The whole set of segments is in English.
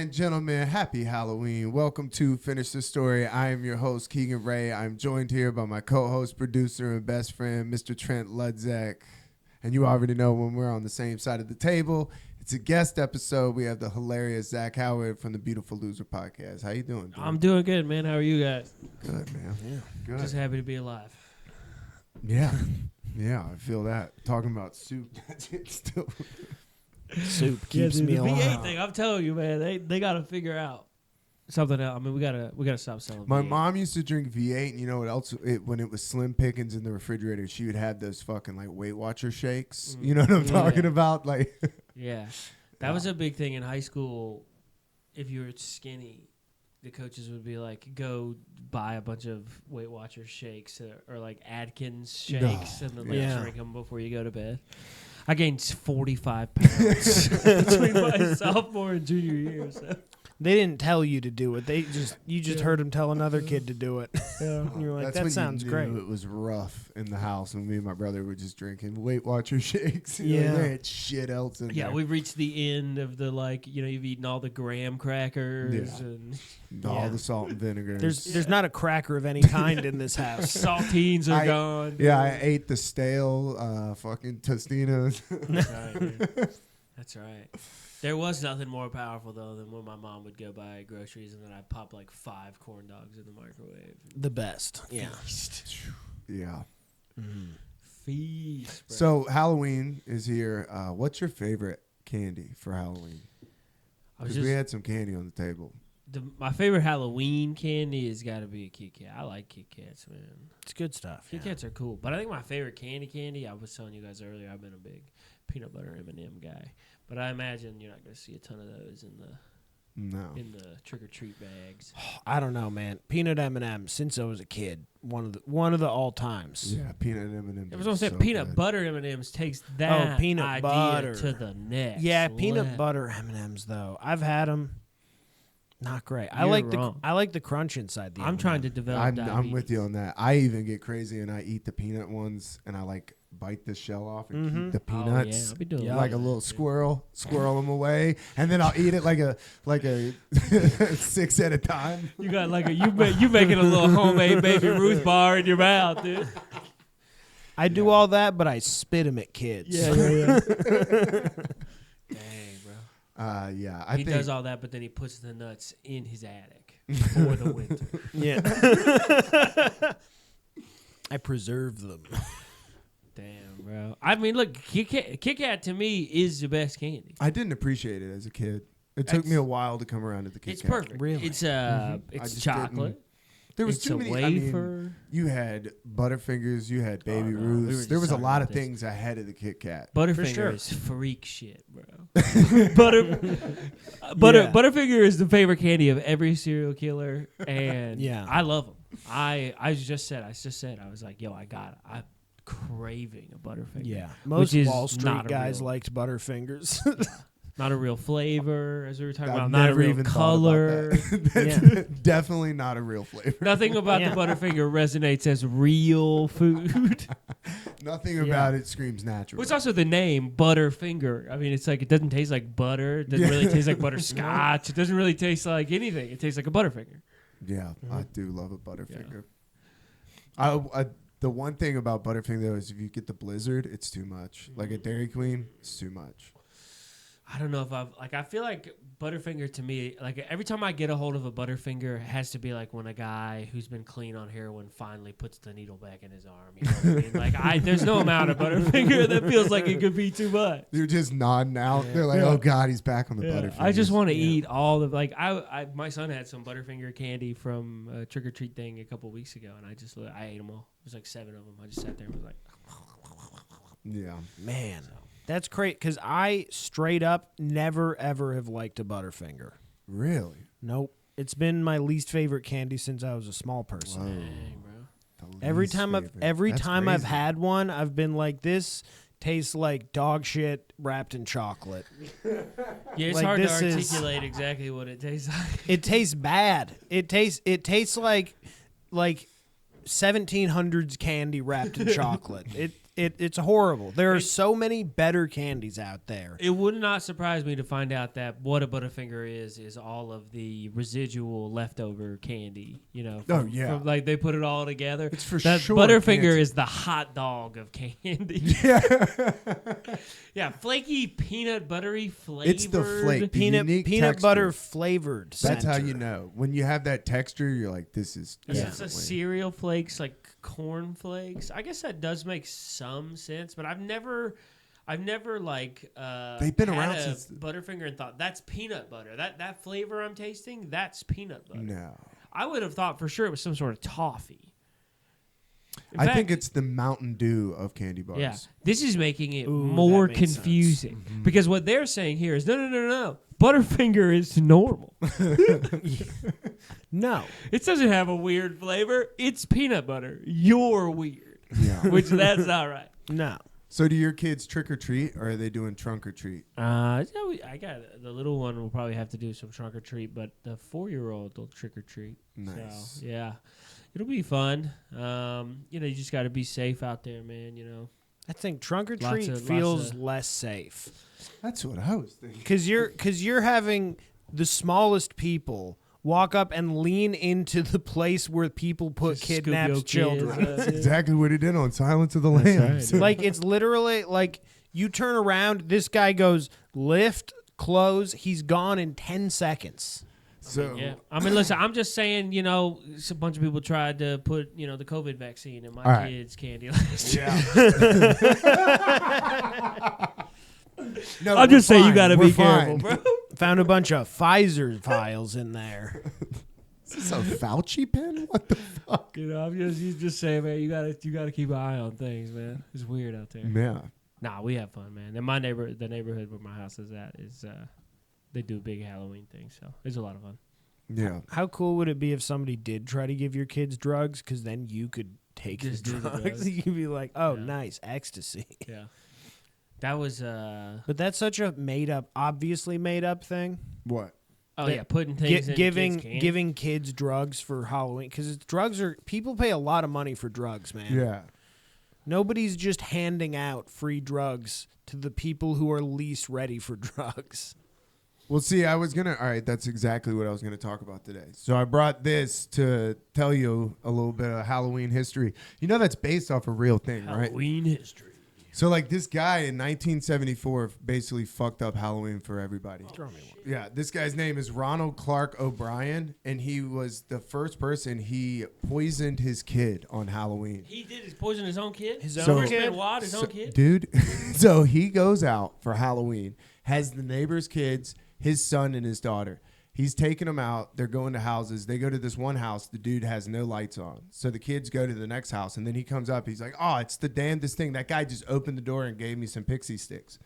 and gentlemen, happy Halloween. Welcome to Finish the Story. I am your host, Keegan Ray. I'm joined here by my co-host, producer, and best friend, Mr. Trent Ludzak. And you already know when we're on the same side of the table, it's a guest episode. We have the hilarious Zach Howard from the Beautiful Loser podcast. How you doing, dude? I'm doing good, man. How are you guys? Good, man. Yeah, good. Just happy to be alive. Yeah. Yeah, I feel that. Talking about soup, it's still... Soup keeps me alive. The V8 thing, I'm telling you, man, they got to figure out something else. I mean, we gotta stop selling My V8. mom used to drink V8, and you know what else? When it was slim pickings in the refrigerator, she would have those fucking like Weight Watcher shakes. You know what I'm talking about? Like, yeah, that was a big thing in high school. If you were skinny, the coaches would be like, "Go buy a bunch of Weight Watcher shakes or like Atkins shakes, and then drink them before you go to bed." I gained 45 pounds between my sophomore and junior year. So. They didn't tell you to do it. You just heard them tell another kid to do it. Yeah. And you're like, that's that when sounds you great. knew it was rough in the house when me and my brother were just drinking Weight Watcher shakes. Yeah, they had shit else in there. Yeah, we've reached the end of the you've eaten all the graham crackers and all the salt and vinegar. There's not a cracker of any kind in this house. Saltines are gone. Yeah, I ate the stale fucking Tostinos. That's right, dude. That's right. There was nothing more powerful, though, than when my mom would go buy groceries and then I'd pop like 5 corn dogs in the microwave. The best. Yeah. Yeah. Mm-hmm. Feast. Bro. So Halloween is here. What's your favorite candy for Halloween? Because we had some candy on the table. My favorite Halloween candy has got to be a Kit Kat. I like Kit Kats, man. It's good stuff. Kit Kats are cool. But I think my favorite candy, I was telling you guys earlier, I've been a big peanut butter M&M guy. But I imagine you're not going to see a ton of those in the trick-or-treat bags. I don't know, man. Peanut M&M, since I was a kid, one of the all times. Yeah, peanut M&M. I was going to say peanut butter M&Ms takes that peanut idea butter to the next. Yeah, peanut butter M&Ms though. I've had them. Not great. I like the crunch inside the I'm M&M. trying to develop diabetes. I'm with you on that. I even get crazy and I eat the peanut ones and I like bite the shell off and keep the peanuts. Oh, yeah, I'll be doing like a little squirrel them away, and then I'll eat it like a 6 at a time. You got you making a little homemade Baby Ruth bar in your mouth, dude. I do all that, but I spit them at kids. Yeah. Dang, bro. Yeah, he does all that, but then he puts the nuts in his attic for the winter. Yeah. I preserve them. Damn, bro. I mean, look, Kit Kat to me is the best candy. I didn't appreciate it as a kid. It took me a while to come around to the Kit Kat. It's perfect. Really? It's chocolate. There was it's too a many. wafer. I mean, you had Butterfingers, you had Baby Ruths. There was a lot of things ahead of the Kit Kat. Butterfinger is freak shit, bro. Butterfinger is the favorite candy of every serial killer, and I love them. I just said, I was like, yo, I'm craving a Butterfinger. Yeah, most Wall Street guys liked Butterfingers. Not a real flavor, as we were talking about. Not a real color. Definitely not a real flavor. Nothing about the Butterfinger resonates as real food. Nothing about it screams natural. Well, it's also the name, Butterfinger. I mean, it's like it doesn't taste like butter. It doesn't really taste like butterscotch. It doesn't really taste like anything. It tastes like a Butterfinger. Yeah, I do love a Butterfinger. Yeah. The one thing about Butterfinger, though, is if you get the Blizzard, it's too much. Like a Dairy Queen, it's too much. I don't know if I feel like Butterfinger to me, like every time I get a hold of a Butterfinger, it has to be like when a guy who's been clean on heroin finally puts the needle back in his arm. You know what I mean? Like there's no amount of Butterfinger that feels like it could be too much. They're just nodding out. Yeah. They're like, oh God, he's back on the Butterfinger. I just want to eat all the, my son had some Butterfinger candy from a trick-or-treat thing a couple weeks ago, and I ate them all. There's like 7 of them. I just sat there and was like, yeah. Man. That's great, because I straight up never, ever have liked a Butterfinger. Really? Nope. It's been my least favorite candy since I was a small person. Whoa. Dang, bro. Every time I've had one, I've been like, this tastes like dog shit wrapped in chocolate. Yeah, it's hard to articulate exactly what it tastes like. It tastes bad. It tastes like 1700s candy wrapped in chocolate. It's horrible. There are so many better candies out there. It would not surprise me to find out that what a Butterfinger is all of the residual leftover candy. From, like they put it all together. It's for that sure. Butterfinger candy. is the hot dog of candy. Yeah. Yeah, flaky peanut buttery flavored. It's the flake. The Peanut unique butter texture. flavored. That's how center. you know. When you have that texture, you're like, this is It's definitely. a cereal flakes, like corn flakes. I guess that does make some sense, but I've never like They've been had around a since Butterfinger and thought that's peanut butter. That flavor I'm tasting, that's peanut butter. No. I would have thought for sure it was some sort of toffee. In I fact, think it's the Mountain Dew of candy bars. yeah. This is making it Ooh, more that makes confusing sense. because what they're saying here is no. Butterfinger is normal. No. It doesn't have a weird flavor. It's peanut butter. You're weird. Yeah. Which that's not right. No. So do your kids trick or treat, or are they doing trunk or treat? I got the little one will probably have to do some trunk or treat, but the 4-year-old will trick or treat. Nice. So, yeah, it'll be fun. You just got to be safe out there, man. I think trunk or Lots treat of- feels lots of- less safe. That's what I was thinking. Because you're having the smallest people walk up and lean into the place where people put Just scoop kidnapped your children. kids, That's exactly what he did on Silence of the That's Lambs. right. Like it's literally like you turn around, this guy goes lift, close, he's gone in 10 seconds. So Yeah, I mean, listen, I'm just saying, it's a bunch of people tried to put, the COVID vaccine in my All right. kids' candy last year. no, I'm just saying you got to We're be careful, fine. bro. Found a bunch of Pfizer vials in there. Is this a Fauci pen? What the fuck? I'm just saying, man, you gotta keep an eye on things, man. It's weird out there. Yeah. Nah, we have fun, man. And the neighborhood where my house is at is they do big Halloween things, so it's a lot of fun. Yeah. How cool would it be if somebody did try to give your kids drugs? Because then you could take Just the do the drugs. drugs. You'd be like, oh, Yeah. nice, ecstasy. Yeah, that was But that's such a obviously made up thing. What? oh yeah, putting things in kids' candy. Giving kids drugs for Halloween because people pay a lot of money for drugs, man. Yeah. Nobody's just handing out free drugs to the people who are least ready for drugs. Well, see, all right, that's exactly what I was going to talk about today. So I brought this to tell you a little bit of Halloween history. That's based off a real thing, right? Halloween history. So, like, this guy in 1974 basically fucked up Halloween for everybody. Yeah, this guy's name is Ronald Clark O'Bryan, and he was the first person. He poisoned his kid on Halloween. He did his poison his own kid. His So- own kid? His own kid. Dude, so he goes out for Halloween, has the neighbor's kids, his son and his daughter. He's taking them out. They're going to houses. They go to this one house. The dude has no lights on. So the kids go to the next house, and then he comes up. He's like, oh, it's the damnedest thing. That guy just opened the door and gave me some pixie sticks.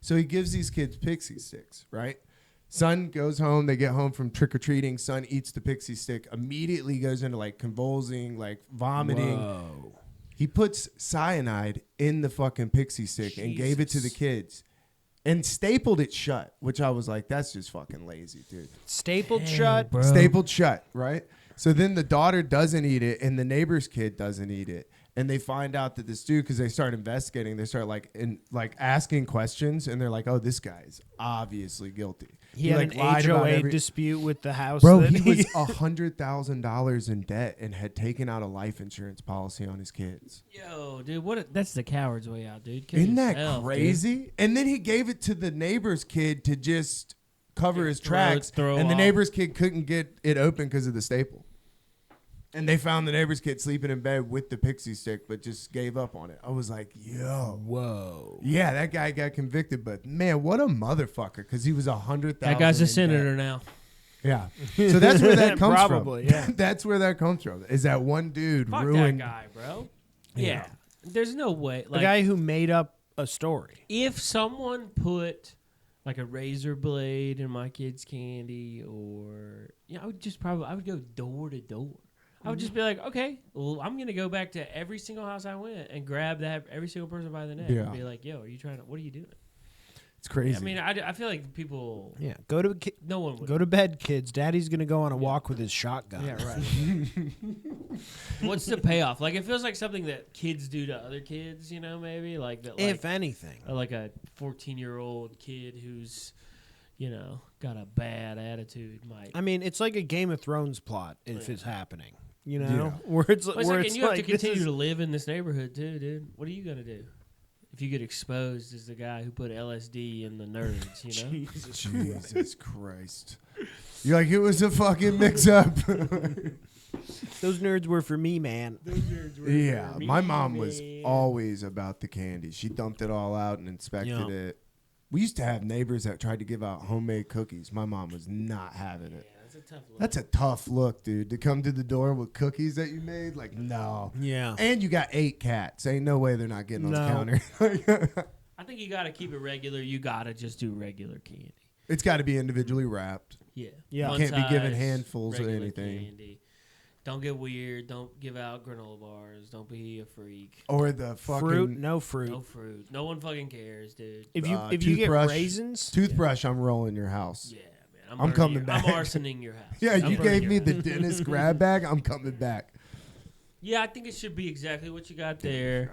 So he gives these kids pixie sticks, right? Son goes home. They get home from trick-or-treating. Son eats the pixie stick, immediately goes into, like, convulsing, like, vomiting. Whoa. He puts cyanide in the fucking pixie stick and gave it to the kids and stapled it shut, which I was like, that's just fucking lazy, dude. Stapled shut. bro. Stapled shut, right? So then the daughter doesn't eat it and the neighbor's kid doesn't eat it. And they find out that this dude, because they start investigating, they start asking questions, and they're like, "Oh, this guy's obviously guilty." He had like, an lied about HOA dispute with the house. Bro, that he was $100,000 in debt and had taken out a life insurance policy on his kids. Yo, dude, that's the coward's way out, dude. Kill Isn't that yourself, crazy? dude. And then he gave it to the neighbor's kid to just cover his tracks, throw and the off. neighbor's kid couldn't get it open because of the staple. And they found the neighbor's kid sleeping in bed with the pixie stick, but just gave up on it. I was like, yo. Whoa. Yeah, that guy got convicted, but man, what a motherfucker, because he was $100,000. That guy's a in debt. senator now. Yeah. So that's where that comes Probably, from. yeah. That's where that comes from. Is that one dude Fuck ruined. that guy, bro. Yeah. There's no way. The Like, guy who made up a story. if someone put like a razor blade in my kid's candy, or I would go door to door. I would just be like, okay, well, I'm gonna go back to every single house I went and grab every single person by the neck Yeah. and be like, yo, what are you doing? It's crazy. I mean, I feel like people, Yeah. no one would. Go to bed, kids. Daddy's gonna go on a walk with his shotgun. Yeah, right. What's the payoff? Like, it feels like something that kids do to other kids, you know, maybe? Like that. If anything. Like a 14-year-old kid who's, you know, got a bad attitude might. I mean, it's like a Game of Thrones plot if it's happening. You know? Where it's and you have to continue to live in this neighborhood, too, dude. What are you going to do? If you get exposed as the guy who put LSD in the nerds, you know? Jesus Christ. You're like, it was a fucking mix-up. Those nerds were for me, man. Yeah, my mom was always about the candy. She dumped it all out and inspected it. We used to have neighbors that tried to give out homemade cookies. My mom was not having it. Yeah, that's a tough look. That's a tough look, dude. To come to the door with cookies that you made, like, no. Yeah. And you got 8 cats. Ain't no way they're not getting on the counter. I think you got to keep it regular. You got to just do regular candy. It's got to be individually wrapped. Yeah. Yeah. You can't be giving handfuls of anything. Candy. Don't get weird. Don't give out granola bars. Don't be a freak. Or the fucking fruit. No fruit. No fruit. No one fucking cares, dude. If you get raisins, toothbrush, I'm rolling your house. Yeah, man. I'm coming back. I'm arsoning your house. Yeah, I'm you gave me the house. dentist grab bag. I'm coming back. Yeah, I think it should be exactly what you got there.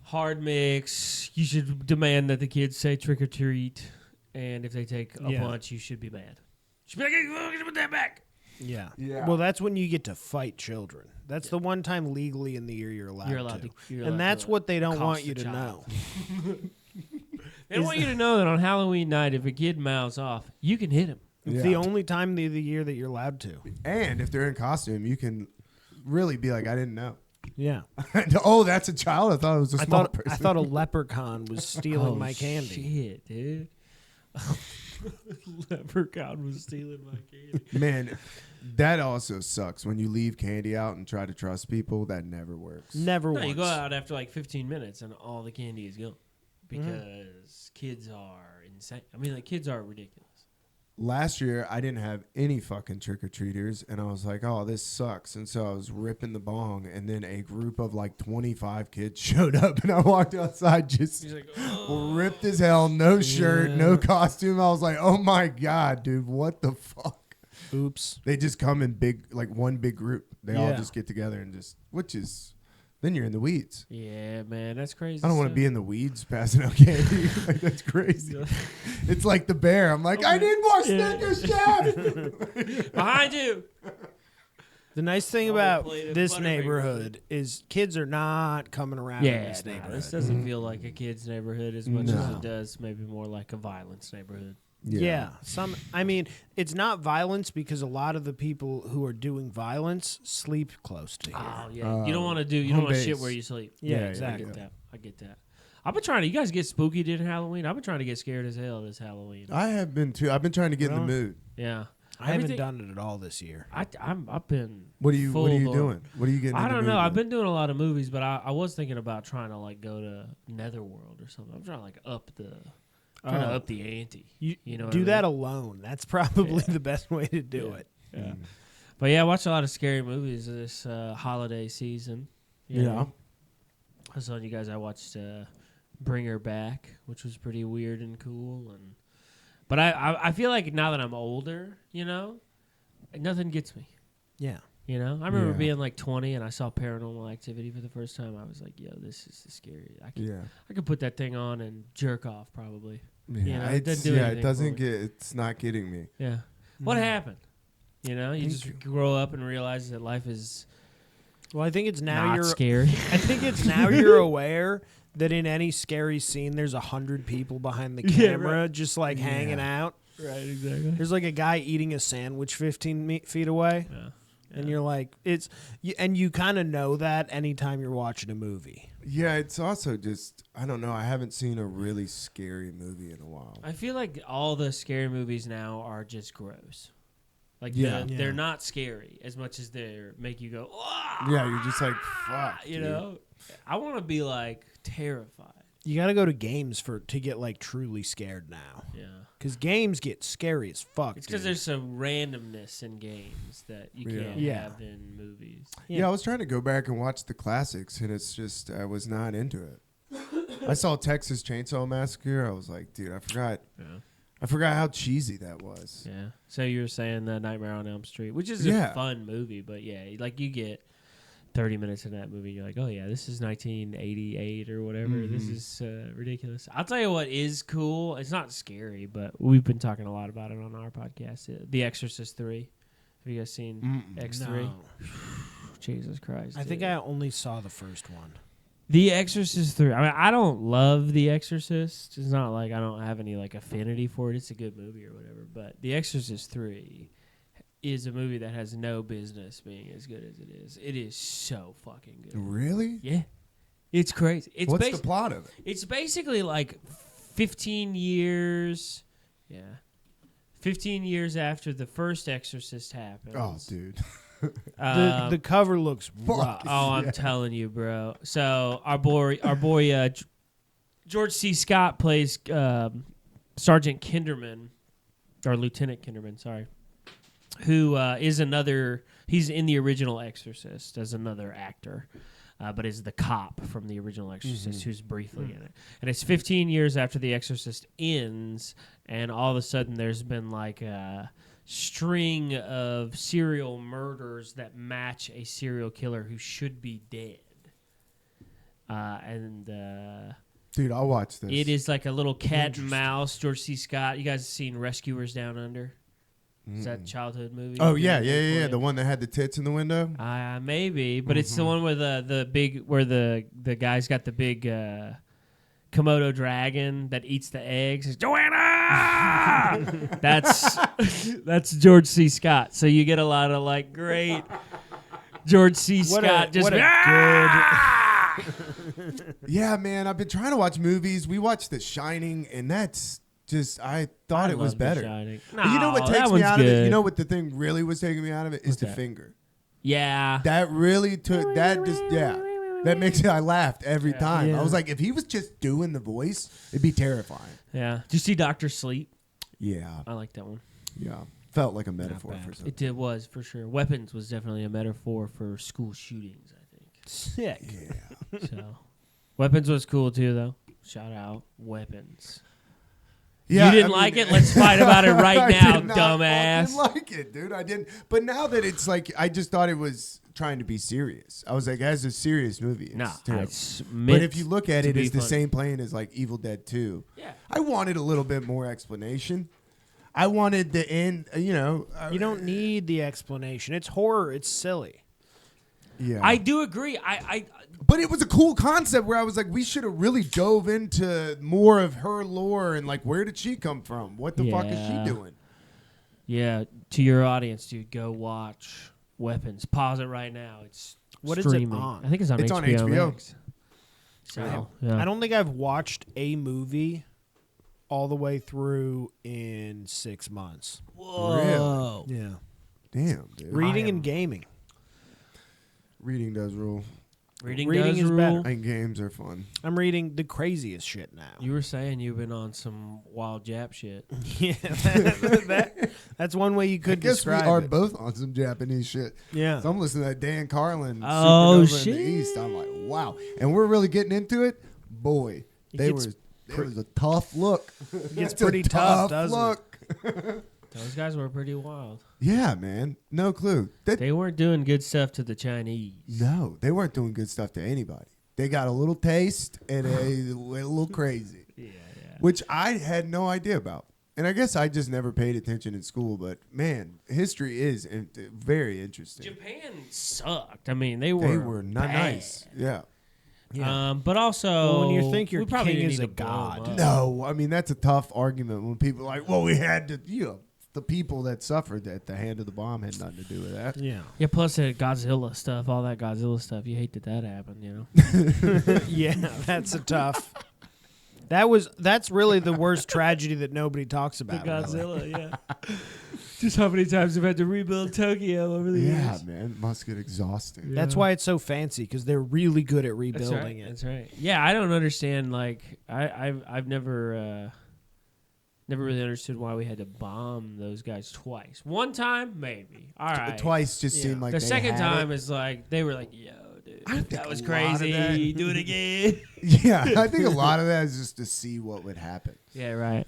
Hard mix. You should demand that the kids say trick or treat, and if they take a bunch, you should be mad. You should be like, "Hey, put that back." Yeah. Yeah. Well, that's when you get to fight children. That's the one time legally in the year you're allowed to. And that's what they don't want you to know. They don't want you to know that on Halloween night, if a kid mouths off, you can hit him. It's the only time of the year that you're allowed to. And if they're in costume, you can really be like, I didn't know. Yeah. Oh, that's a child? I thought it was a small person. I thought a leprechaun was stealing my candy. Shit, dude. Leprechaun was stealing my candy. Man, that also sucks when you leave candy out and try to trust people. That never works. Never once. You go out after like 15 minutes and all the candy is gone because kids are insane. I mean, like, kids are ridiculous. Last year, I didn't have any fucking trick-or-treaters, and I was like, oh, this sucks. And so I was ripping the bong, and then a group of like 25 kids showed up, and I walked outside just ripped as hell, no shirt, no costume. I was like, oh my God, dude, what the fuck? Oops. They just come in big, like one big group. They all just get together and just, then you're in the weeds. Yeah, man, that's crazy. I don't want to be in the weeds passing out candy. Like, that's crazy. It's like the bear. I'm like, I need more Snickers, Chef. Behind you. The nice thing about this neighborhood is kids are not coming around in this neighborhood. This doesn't feel like a kid's neighborhood as much as it does maybe more like a violence neighborhood. Yeah. I mean, it's not violence because a lot of the people who are doing violence sleep close to here. Oh, yeah. You don't want to shit where you sleep. Yeah, exactly. I get that. I've been trying to. You guys get spooky during Halloween? I've been trying to get scared as hell this Halloween. I have been too. I've been trying to get in the mood. Yeah. I haven't done it at all this year. I've been. What are you doing? What are you getting? I don't know. With? I've been doing a lot of movies, but I was thinking about trying to like go to Netherworld or something. I'm trying to like up the ante. You know, do that alone. That's probably the best way to do it. Yeah. But yeah, I watched a lot of scary movies this holiday season. You know? I was telling you guys I watched Bring Her Back, which was pretty weird and cool. But I feel like now that I'm older, you know, nothing gets me. Yeah. You know, I remember being like 20 and I saw Paranormal Activity for the first time. I was like, yo, this is scary. I could put that thing on and jerk off probably. Yeah, you know, it doesn't do it's not getting me. Yeah. What happened? You know, you just grow up and realize that life is I think it's now not scary. I think it's now you're aware that in any scary scene there's 100 people behind the camera just like hanging out. Right, exactly. There's like a guy eating a sandwich 15 feet away. Yeah. And you're like, and you kind of know that anytime you're watching a movie. Yeah, it's also just, I don't know. I haven't seen a really scary movie in a while. I feel like all the scary movies now are just gross. Like, they're not scary as much as they make you go, "Wah!" Yeah, you're just like, fuck. You know? I want to be like terrified. You got to go to games to get like truly scared now. Yeah. Because games get scary as fuck. It's because there's some randomness in games that you can't have in movies. Yeah, I was trying to go back and watch the classics, and it's just, I was not into it. I saw Texas Chainsaw Massacre. I was like, dude, I forgot. Yeah. I forgot how cheesy that was. Yeah. So you were saying Nightmare on Elm Street, which is a fun movie, but yeah, like you get 30 minutes in that movie, you're like, oh yeah, this is 1988 or whatever. Mm-hmm. This is ridiculous. I'll tell you what is cool. It's not scary, but we've been talking a lot about it on our podcast. The Exorcist 3. Have you guys seen X3? No. Jesus Christ. I think I only saw the first one. The Exorcist 3. I mean, I don't love The Exorcist. It's not like I don't have any like affinity for it. It's a good movie or whatever. But The Exorcist 3 is a movie that has no business being as good as it is. It is so fucking good. Really? Yeah. It's crazy. What's the plot of it? It's basically like 15 years. Yeah. 15 years after the first Exorcist happens. Oh, dude. The cover looks rough. Oh, I'm telling you, bro. So our boy, George C. Scott plays Sergeant Kinderman, or Lieutenant Kinderman, sorry, who is another. He's in the original Exorcist as another actor, but is the cop from the original Exorcist who's briefly in it. And it's 15 years after the Exorcist ends, and all of a sudden there's been like a string of serial murders that match a serial killer who should be dead. Dude, I'll watch this. It is like a little cat and mouse. George C. Scott. You guys have seen Rescuers Down Under? Is that a childhood movie? Oh, yeah. The one that had the tits in the window? Maybe, but it's the one where the guy's got the big Komodo dragon that eats the eggs. It's Joanna! That's George C. Scott. So you get a lot of like great George C. Scott just good. Yeah, man. I've been trying to watch movies. We watched The Shining, and that's just I thought it was better. No, you know what takes me out of it? You know what the thing really was taking me out of it is the finger. Yeah. That really took that just that makes it. I laughed every time. Yeah. I was like, if he was just doing the voice, it'd be terrifying. Yeah. Did you see Dr. Sleep? Yeah. I like that one. Yeah. Felt like a metaphor for something. It was, for sure. Weapons was definitely a metaphor for school shootings, I think. Sick. Yeah. So, Weapons was cool, too, though. Shout out. Weapons. Yeah, you didn't like it? Let's fight about it right now, dumbass. I didn't like it, dude. I didn't. But now that it's like, I just thought it was trying to be serious. I was like, as a serious movie. It's but if you look at it, it's the same plane as like Evil Dead 2. Yeah. I wanted a little bit more explanation. I wanted the end, you know. You don't need the explanation. It's horror. It's silly. Yeah. I do agree. But it was a cool concept where I was like, we should have really dove into more of her lore and like, where did she come from? What the fuck is she doing? Yeah. To your audience, dude, go watch Weapons. Pause it right now. It's streaming. Is it on? I think it's on HBO. Max. So, I don't think I've watched a movie all the way through in 6 months. Whoa. Really? Yeah. Damn, dude. Reading and gaming. Reading does rule. Reading is rule. better. And games are fun. I'm reading the craziest shit now. You were saying you've been on some wild Jap shit. Yeah, that's one way you could describe it. We are both on some Japanese shit. Yeah. So I'm listening to that Dan Carlin. Oh, Supernova in the East. I'm like, wow. And we're really getting into it. Boy, it was a tough look. It gets pretty tough, doesn't it? Those guys were pretty wild. Yeah, man. No clue. They weren't doing good stuff to the Chinese. No, they weren't doing good stuff to anybody. They got a little taste and a little crazy. Yeah. Which I had no idea about. And I guess I just never paid attention in school. But, man, history is very interesting. Japan sucked. I mean, they were not bad. nice. Yeah. But also, when you think your king is a god. No, I mean, that's a tough argument when people are like, well, we had to, the people that suffered at the hand of the bomb had nothing to do with that. Yeah. Yeah, plus the Godzilla stuff, all that Godzilla stuff. You hate that happened, you know? Yeah, that's a tough. That's really the worst tragedy that nobody talks about. The Godzilla, yeah. Just how many times they've had to rebuild Tokyo over the years. Yeah, man. It must get exhausting. Yeah. That's why it's so fancy, because they're really good at rebuilding it. That's right. Yeah, I don't understand. Like, I've never really understood why we had to bomb those guys twice. One time, maybe. All right. Twice just seemed like the they second had time it. is like, they were like, yo, dude, I think that was a lot of crazy. that- Do it again. Yeah, I think a lot of that is just to see what would happen. Yeah, right.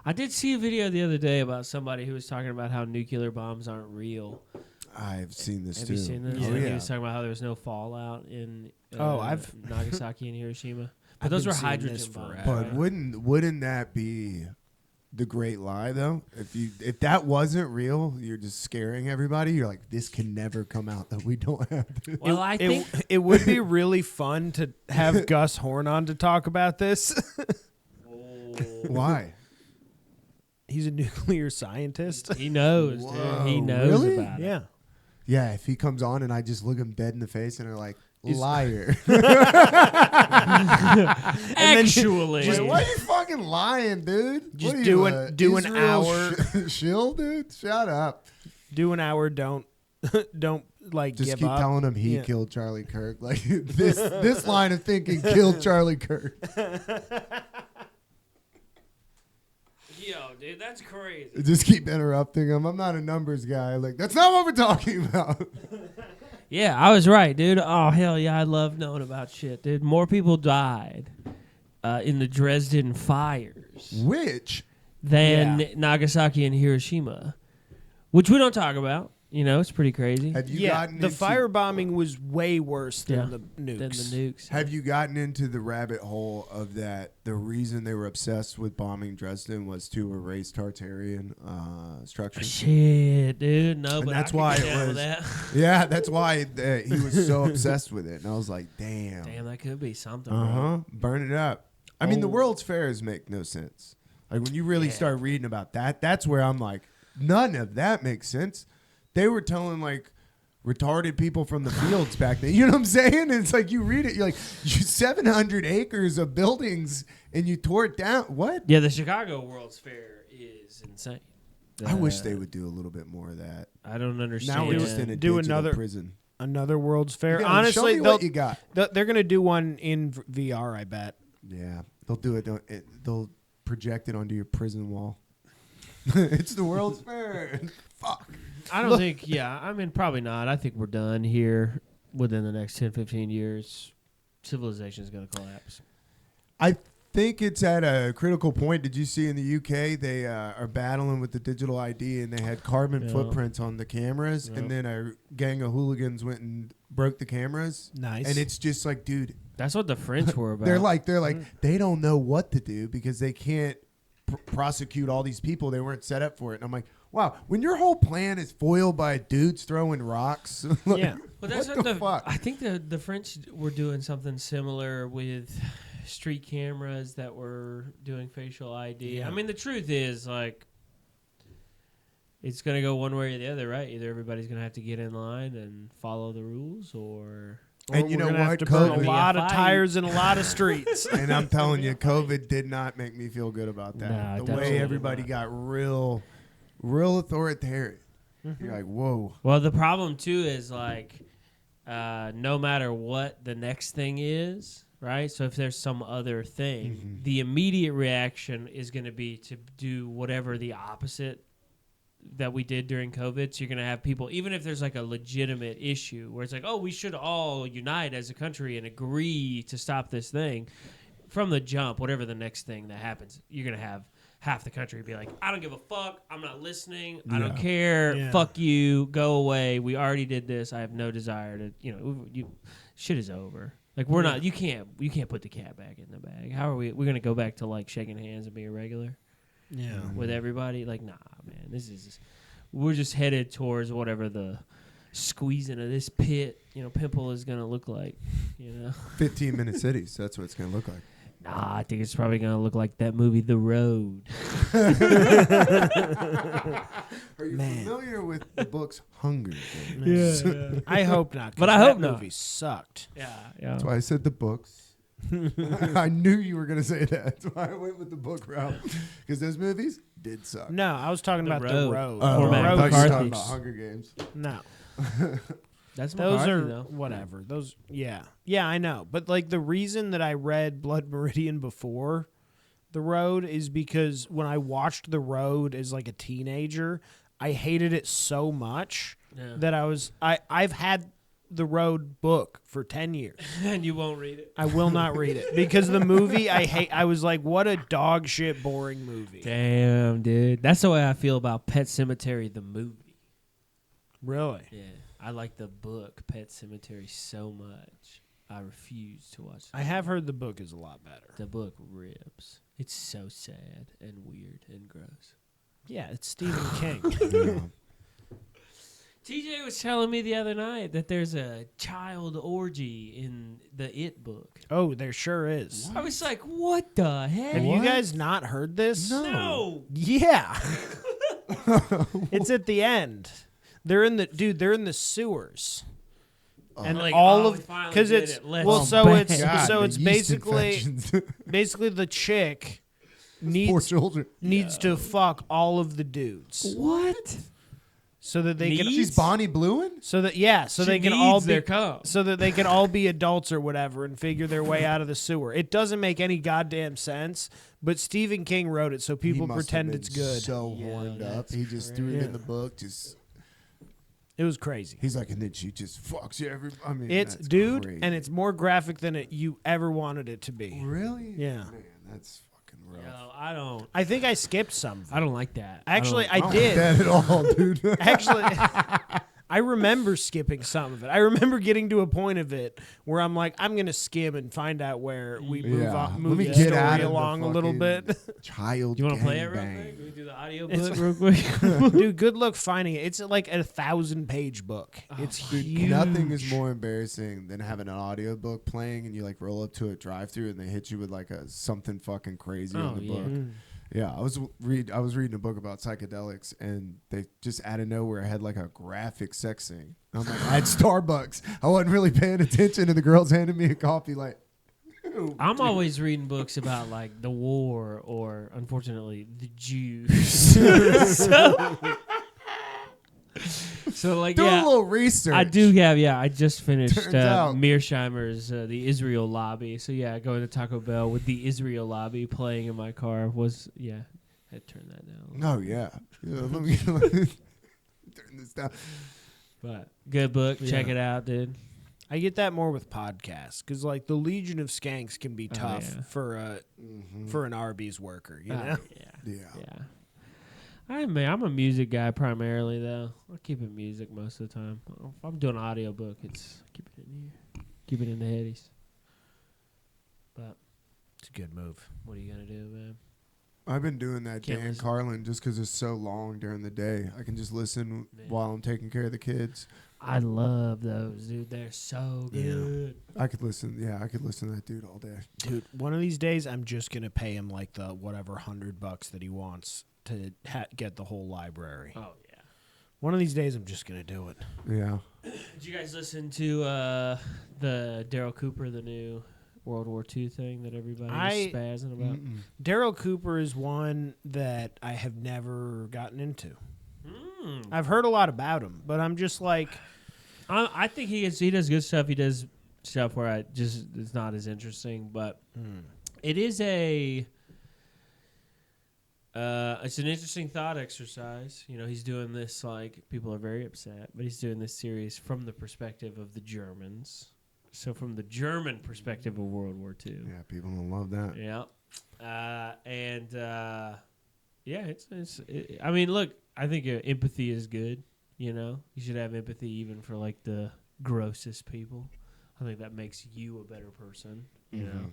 I did see a video the other day about somebody who was talking about how nuclear bombs aren't real. I've seen this Have too. you seen this? Oh, He yeah. was talking about how there was no fallout in I've Nagasaki and Hiroshima. But I've those been were seeing hydrogen this bombs. forever. But right? wouldn't that be the great lie though? If that wasn't real, you're just scaring everybody. You're like, this can never come out that we don't have this. Well, I think it would be really fun to have Gus Horn on to talk about this. Why? He's a nuclear scientist. he knows, dude. He Whoa, knows really? about it. Yeah. Yeah, if he comes on and I just look him dead in the face and are like, liar. Actually. Wait, why are you fucking lying, dude? Just What are do you, an- do an Israel hour. shill, dude? Shut up. Do an hour. Don't like Just give keep up. telling him he Yeah. killed Charlie Kirk. Like this line of thinking killed Charlie Kirk. Yo, dude, that's crazy. Just keep interrupting him. I'm not a numbers guy. Like, that's not what we're talking about. Yeah, I was right, dude. Oh, hell yeah, I love knowing about shit, dude. More people died in the Dresden fires Which, than Yeah. Nagasaki and Hiroshima, which we don't talk about. You know, it's pretty crazy. have you Yeah, gotten the into, firebombing was way worse than Yeah. the nukes. Than the nukes. Have you gotten into the rabbit hole of that? The reason they were obsessed with bombing Dresden was to erase Tartarian structures. Shit, dude. No, And but that's I why could it get down was- with that. Yeah, that's why he was so obsessed with it. And I was like, damn. Damn, that could be something. Uh Bro. huh. Burn it up. I mean, the Oh. World's Fairs make no sense. Like when you really Yeah. start reading about that, that's where I'm like, none of that makes sense. They were telling like retarded people from the fields back then. You know what I'm saying? And it's like you read it, you're like, you 700 acres of buildings and you tore it down. What? Yeah, the Chicago World's Fair is insane. I wish they would do a little bit more of that. I don't understand. Now we're just in a Do digital another- prison. Another World's Fair. Yeah, Honestly, show me what you got. they're gonna do one in VR. I bet. Yeah, they'll do it. They'll project it onto your prison wall. It's the World's Fair. Fuck. I don't think, yeah, I mean, probably not. I think we're done here within the next 10, 15 years. Civilization is going to collapse. I think it's at a critical point. Did you see in the UK they are battling with the digital ID and they had carbon Yeah. footprints on the cameras, Yeah. and then a gang of hooligans went and broke the cameras. Nice. And it's just like, dude, That's what the French were about. they're like they don't know what to do because they can't prosecute all these people. They weren't set up for it. And I'm like, wow, when your whole plan is foiled by dudes throwing rocks. like, Yeah. But that's what what the fuck? I think the French were doing something similar with street cameras that were doing facial ID. Yeah. I mean, the truth is, like, it's going to go one way or the other, right? Either everybody's going to have to get in line and follow the rules, or And you we're know gonna have what? to burn COVID- a lot of Fight. tires in a lot of streets. And I'm telling you, COVID did not make me feel good about that. No, the definitely way everybody not. got real authoritarian. You're like, whoa. Well, the problem too is like, no matter what the next thing is, right? So if there's some other thing, the immediate reaction is going to be to do whatever the opposite that we did during COVID. So you're going to have people, even if there's like a legitimate issue where it's like, oh, we should all unite as a country and agree to stop this thing. From the jump, whatever the next thing that happens, you're going to have half the country be like, I don't give a fuck. I'm not listening. I don't care. Yeah. Fuck you. Go away. We already did this. I have no desire to, shit is over. Like we're not, you can't put the cat back in the bag. How are we're going to go back to like shaking hands and being regular Yeah. with everybody? Like, nah, man, we're just headed towards whatever the squeezing of this pimple is going to look like, 15-minute cities. That's what it's going to look like. Nah, I think it's probably going to look like that movie, The Road. Are you Man. familiar with the books Hunger Games? I hope not. 'cause But I that hope not. movie sucked. Yeah. That's why I said the books. I knew you were going to say that. That's why I went with the book route. Because those movies did suck. No, I was talking The about Road. the road. Oh, Cormac I thought you were McCarthy. talking about Hunger Games. No, That's those McCarthy, are though. whatever. Those, yeah, I know. But like the reason that I read Blood Meridian before The Road is because when I watched The Road as like a teenager, I hated it so much Yeah. that I've had the Road book for 10 years. And you won't read it. I will not read it because the movie I hate. I was like, what a dog shit boring movie. Damn, dude. That's the way I feel about Pet Sematary, the movie. Really? Yeah. I like the book Pet Sematary so much. I refuse to watch it. I have heard the book is a lot better. The book rips. It's so sad and weird and gross. Yeah, it's Stephen King. Yeah. TJ was telling me the other night that there's a child orgy in the It book. Oh, there sure is. I was like, what the heck? Have you guys not heard this? No. Yeah. It's at the end. They're in the sewers. And Like, all oh, of we finally because did it's it. Let's well, so bang. it's God, so the it's yeast basically infections. the chick Poor needs children. to fuck all of the dudes What? so that they can Needs? She's Bonnie Bluin? so that yeah so She they can needs all be their cum. so that they can all be adults or whatever and figure their way out of the sewer. It doesn't make any goddamn sense, but Stephen King wrote it so people He must pretend have it's been good. So Yeah, horned up. that's He just threw it crazy. in the book. Just It was crazy. he's like, and then she just fucks you every. I mean, It's that's dude, crazy. and it's more graphic than you ever wanted it to be. really, Yeah. Man, that's fucking rough. Yo, I don't. I think I skipped some. I don't like that. Actually, I I don't did. like that at all, dude. Actually, I remember skipping some of it. I remember getting to a point of it where I'm like, I'm gonna skim and find out where we move Yeah. on, Let move me the get story out of the along a little fucking bit. Child. Do you want to play it real gangbang. quick? Can we do the audio It's- book real quick? Dude, good luck finding it. It's like a 1,000-page book. It's Dude, huge. nothing is more embarrassing than having an audiobook playing and you like roll up to a drive-through and they hit you with like a something fucking crazy Oh, in the yeah. book. Yeah, I was reading a book about psychedelics and they just out of nowhere had like a graphic sex scene. I'm like, at Starbucks, I wasn't really paying attention, and the girls handed me a coffee like. I'm always reading books about like the war or, unfortunately, the Jews. so like, Do yeah, a little research. I do have. Yeah, I just finished Turns out- Mearsheimer's The Israel Lobby. So yeah, going to Taco Bell with the Israel Lobby playing in my car was had to turn that down. No, yeah. Let me turn this down. But good book. Check Yeah. it out, dude. I get that more with podcasts because like the Legion of Skanks can be Oh, tough yeah. for an Arby's worker. You know? Yeah. Yeah. I'm a music guy primarily though. I keep it music most of the time. If I'm doing an audiobook, it's keep it in here. Keep it in the headies. But It's a good move. what are you gonna do, man? I've been doing that Can't Dan listen. Carlin just because it's so long during the day. I can just listen Man. while I'm taking care of the kids. I love those, dude. They're so Yeah. good. I could listen. Yeah, I could listen to that dude all day. Dude, one of these days I'm just gonna pay him like the whatever $100 that he wants to get the whole library. Oh yeah. One of these days I'm just gonna do it. Yeah. Did you guys listen to the Daryl Cooper, the new World War II thing that everybody was spazzing about? Daryl Cooper is one that I have never gotten into. Mm. I've heard a lot about him, but I'm just like, I think he does good stuff. He does stuff where it's not as interesting, but it is it's an interesting thought exercise. You know, he's doing this like people are very upset, but he's doing this series from the perspective of the Germans. So from the German perspective of World War II. Yeah, people don't love that. Yeah. I mean, look, I think empathy is good. You know, you should have empathy even for like the grossest people. I think that makes you a better person. You know,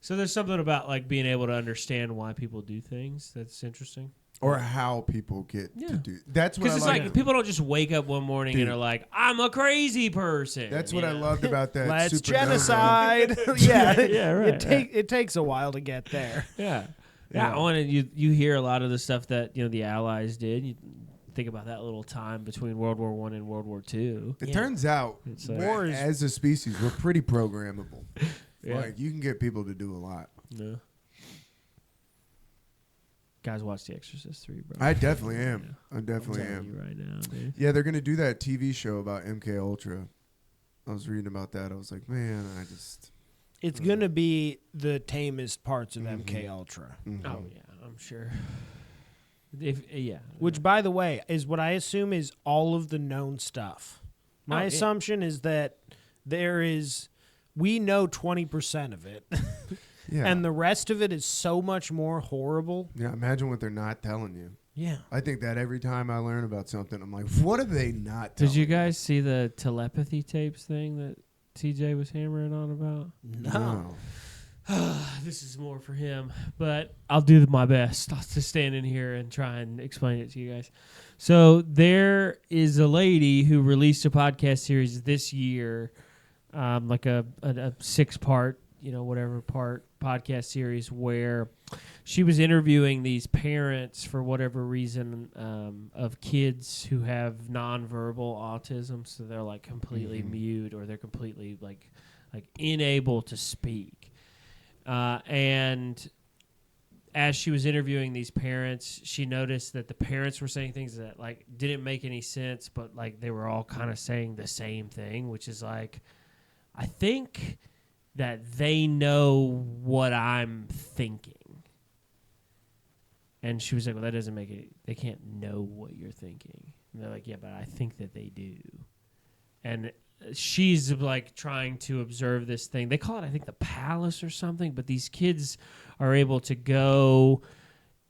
so there's something about like being able to understand why people do things that's interesting. Or how people get to do. That's what I Because it's like. like people don't just wake up one morning and are like, "I'm a crazy person." That's you what I know? loved about that. let's Supernova. genocide. Yeah, Yeah, right, It takes a while to get there. Yeah. Yeah. I wanted you hear a lot of the stuff that the Allies did. You think about that little time between World War I and World War II. It turns out, It's as a species, we're pretty programmable. Yeah. Like you can get people to do a lot. No. Guys, watch The Exorcist 3, bro. I definitely am. Yeah. I definitely I'm telling am. you right now, dude. Yeah, they're gonna do that TV show about MK Ultra. I was reading about that. I was like, man, I just. It's gonna be the tamest parts of MK Ultra, Oh yeah, I'm sure. which, by the way, is what I assume is all of the known stuff. My assumption is that we know 20% of it. Yeah. And the rest of it is so much more horrible. Yeah, imagine what they're not telling you. Yeah. I think that every time I learn about something, I'm like, what are they not telling Did you guys see the telepathy tapes thing that TJ was hammering on about? No. This is more for him, but I'll do my best to stand in here and try and explain it to you guys. So there is a lady who released a podcast series this year, like a 6-part, part podcast series where she was interviewing these parents for whatever reason of kids who have nonverbal autism, so they're like completely mute or they're completely like unable to speak. And as she was interviewing these parents, she noticed that the parents were saying things that like didn't make any sense, but like they were all kind of saying the same thing, which is like, I think that they know what I'm thinking. And she was like, well, that doesn't make it, they can't know what you're thinking. And they're like, yeah, but I think that they do. And she's like trying to observe this thing. They call it, I think, the palace or something, but these kids are able to go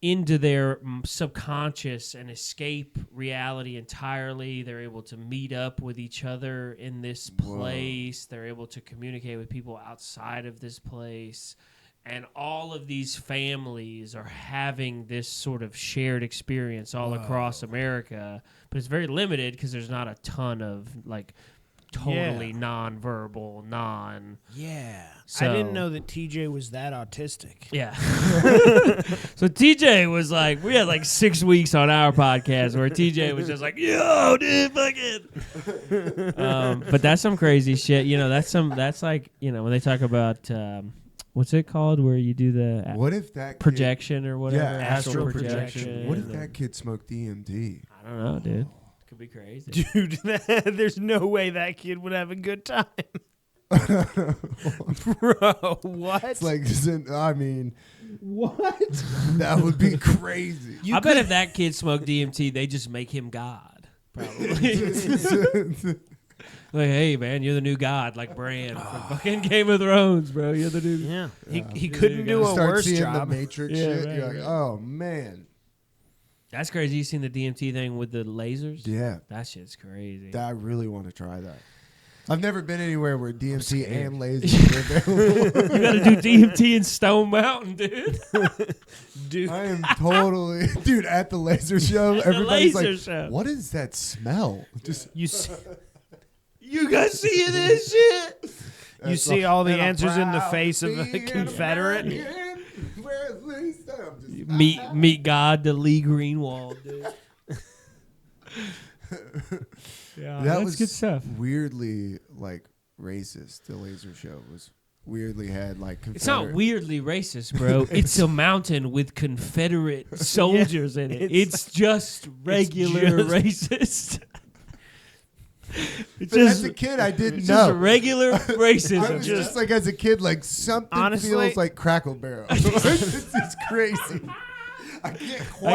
into their subconscious and escape reality entirely. They're able to meet up with each other in this place. Whoa. They're able to communicate with people outside of this place. And all of these families are having this sort of shared experience all across America. But it's very limited because there's not a ton of like totally nonverbal, Yeah. So, I didn't know that TJ was that autistic. Yeah. So TJ was like, we had like 6 weeks on our podcast where TJ was just like, yo, dude, fuck it. But that's some crazy shit. That's like, when they talk about, what's it called where you do the what if that projection or whatever? Yeah, astral projection. What if that kid smoked DMT? I don't know, dude. Could be crazy. Dude, there's no way that kid would have a good time. Bro, what? It's like, I mean, what? That would be crazy. I bet if that kid smoked DMT, they just make him God. Probably. Like, hey, man, you're the new God, like Bran from fucking Game of Thrones, bro. You're the new. Yeah. He couldn't do a Start worse seeing job. The Matrix Yeah, shit. right, You're like, right. oh, man. That's crazy. You seen the DMT thing with the lasers? Yeah. That shit's crazy. I really want to try that. I've never been anywhere where DMT and lasers are available. You got to do DMT in Stone Mountain, dude. Dude. I am totally... Dude, at the laser show, everybody's laser like, show. what is that smell? Just You guys see this shit? You see all the answers in the face of a Confederate? Meet God, the Lee Greenwald, dude. Yeah, that that's was good stuff. Weirdly, like, racist. The laser show was weirdly had, like, Confederate... It's not weirdly racist, bro. It's a mountain with Confederate soldiers in it. It's just regular racist. But as a kid, I didn't it's know. Just regular racism. I was just like, as a kid, like, something Honestly, feels like Crackle Barrel. It's crazy. I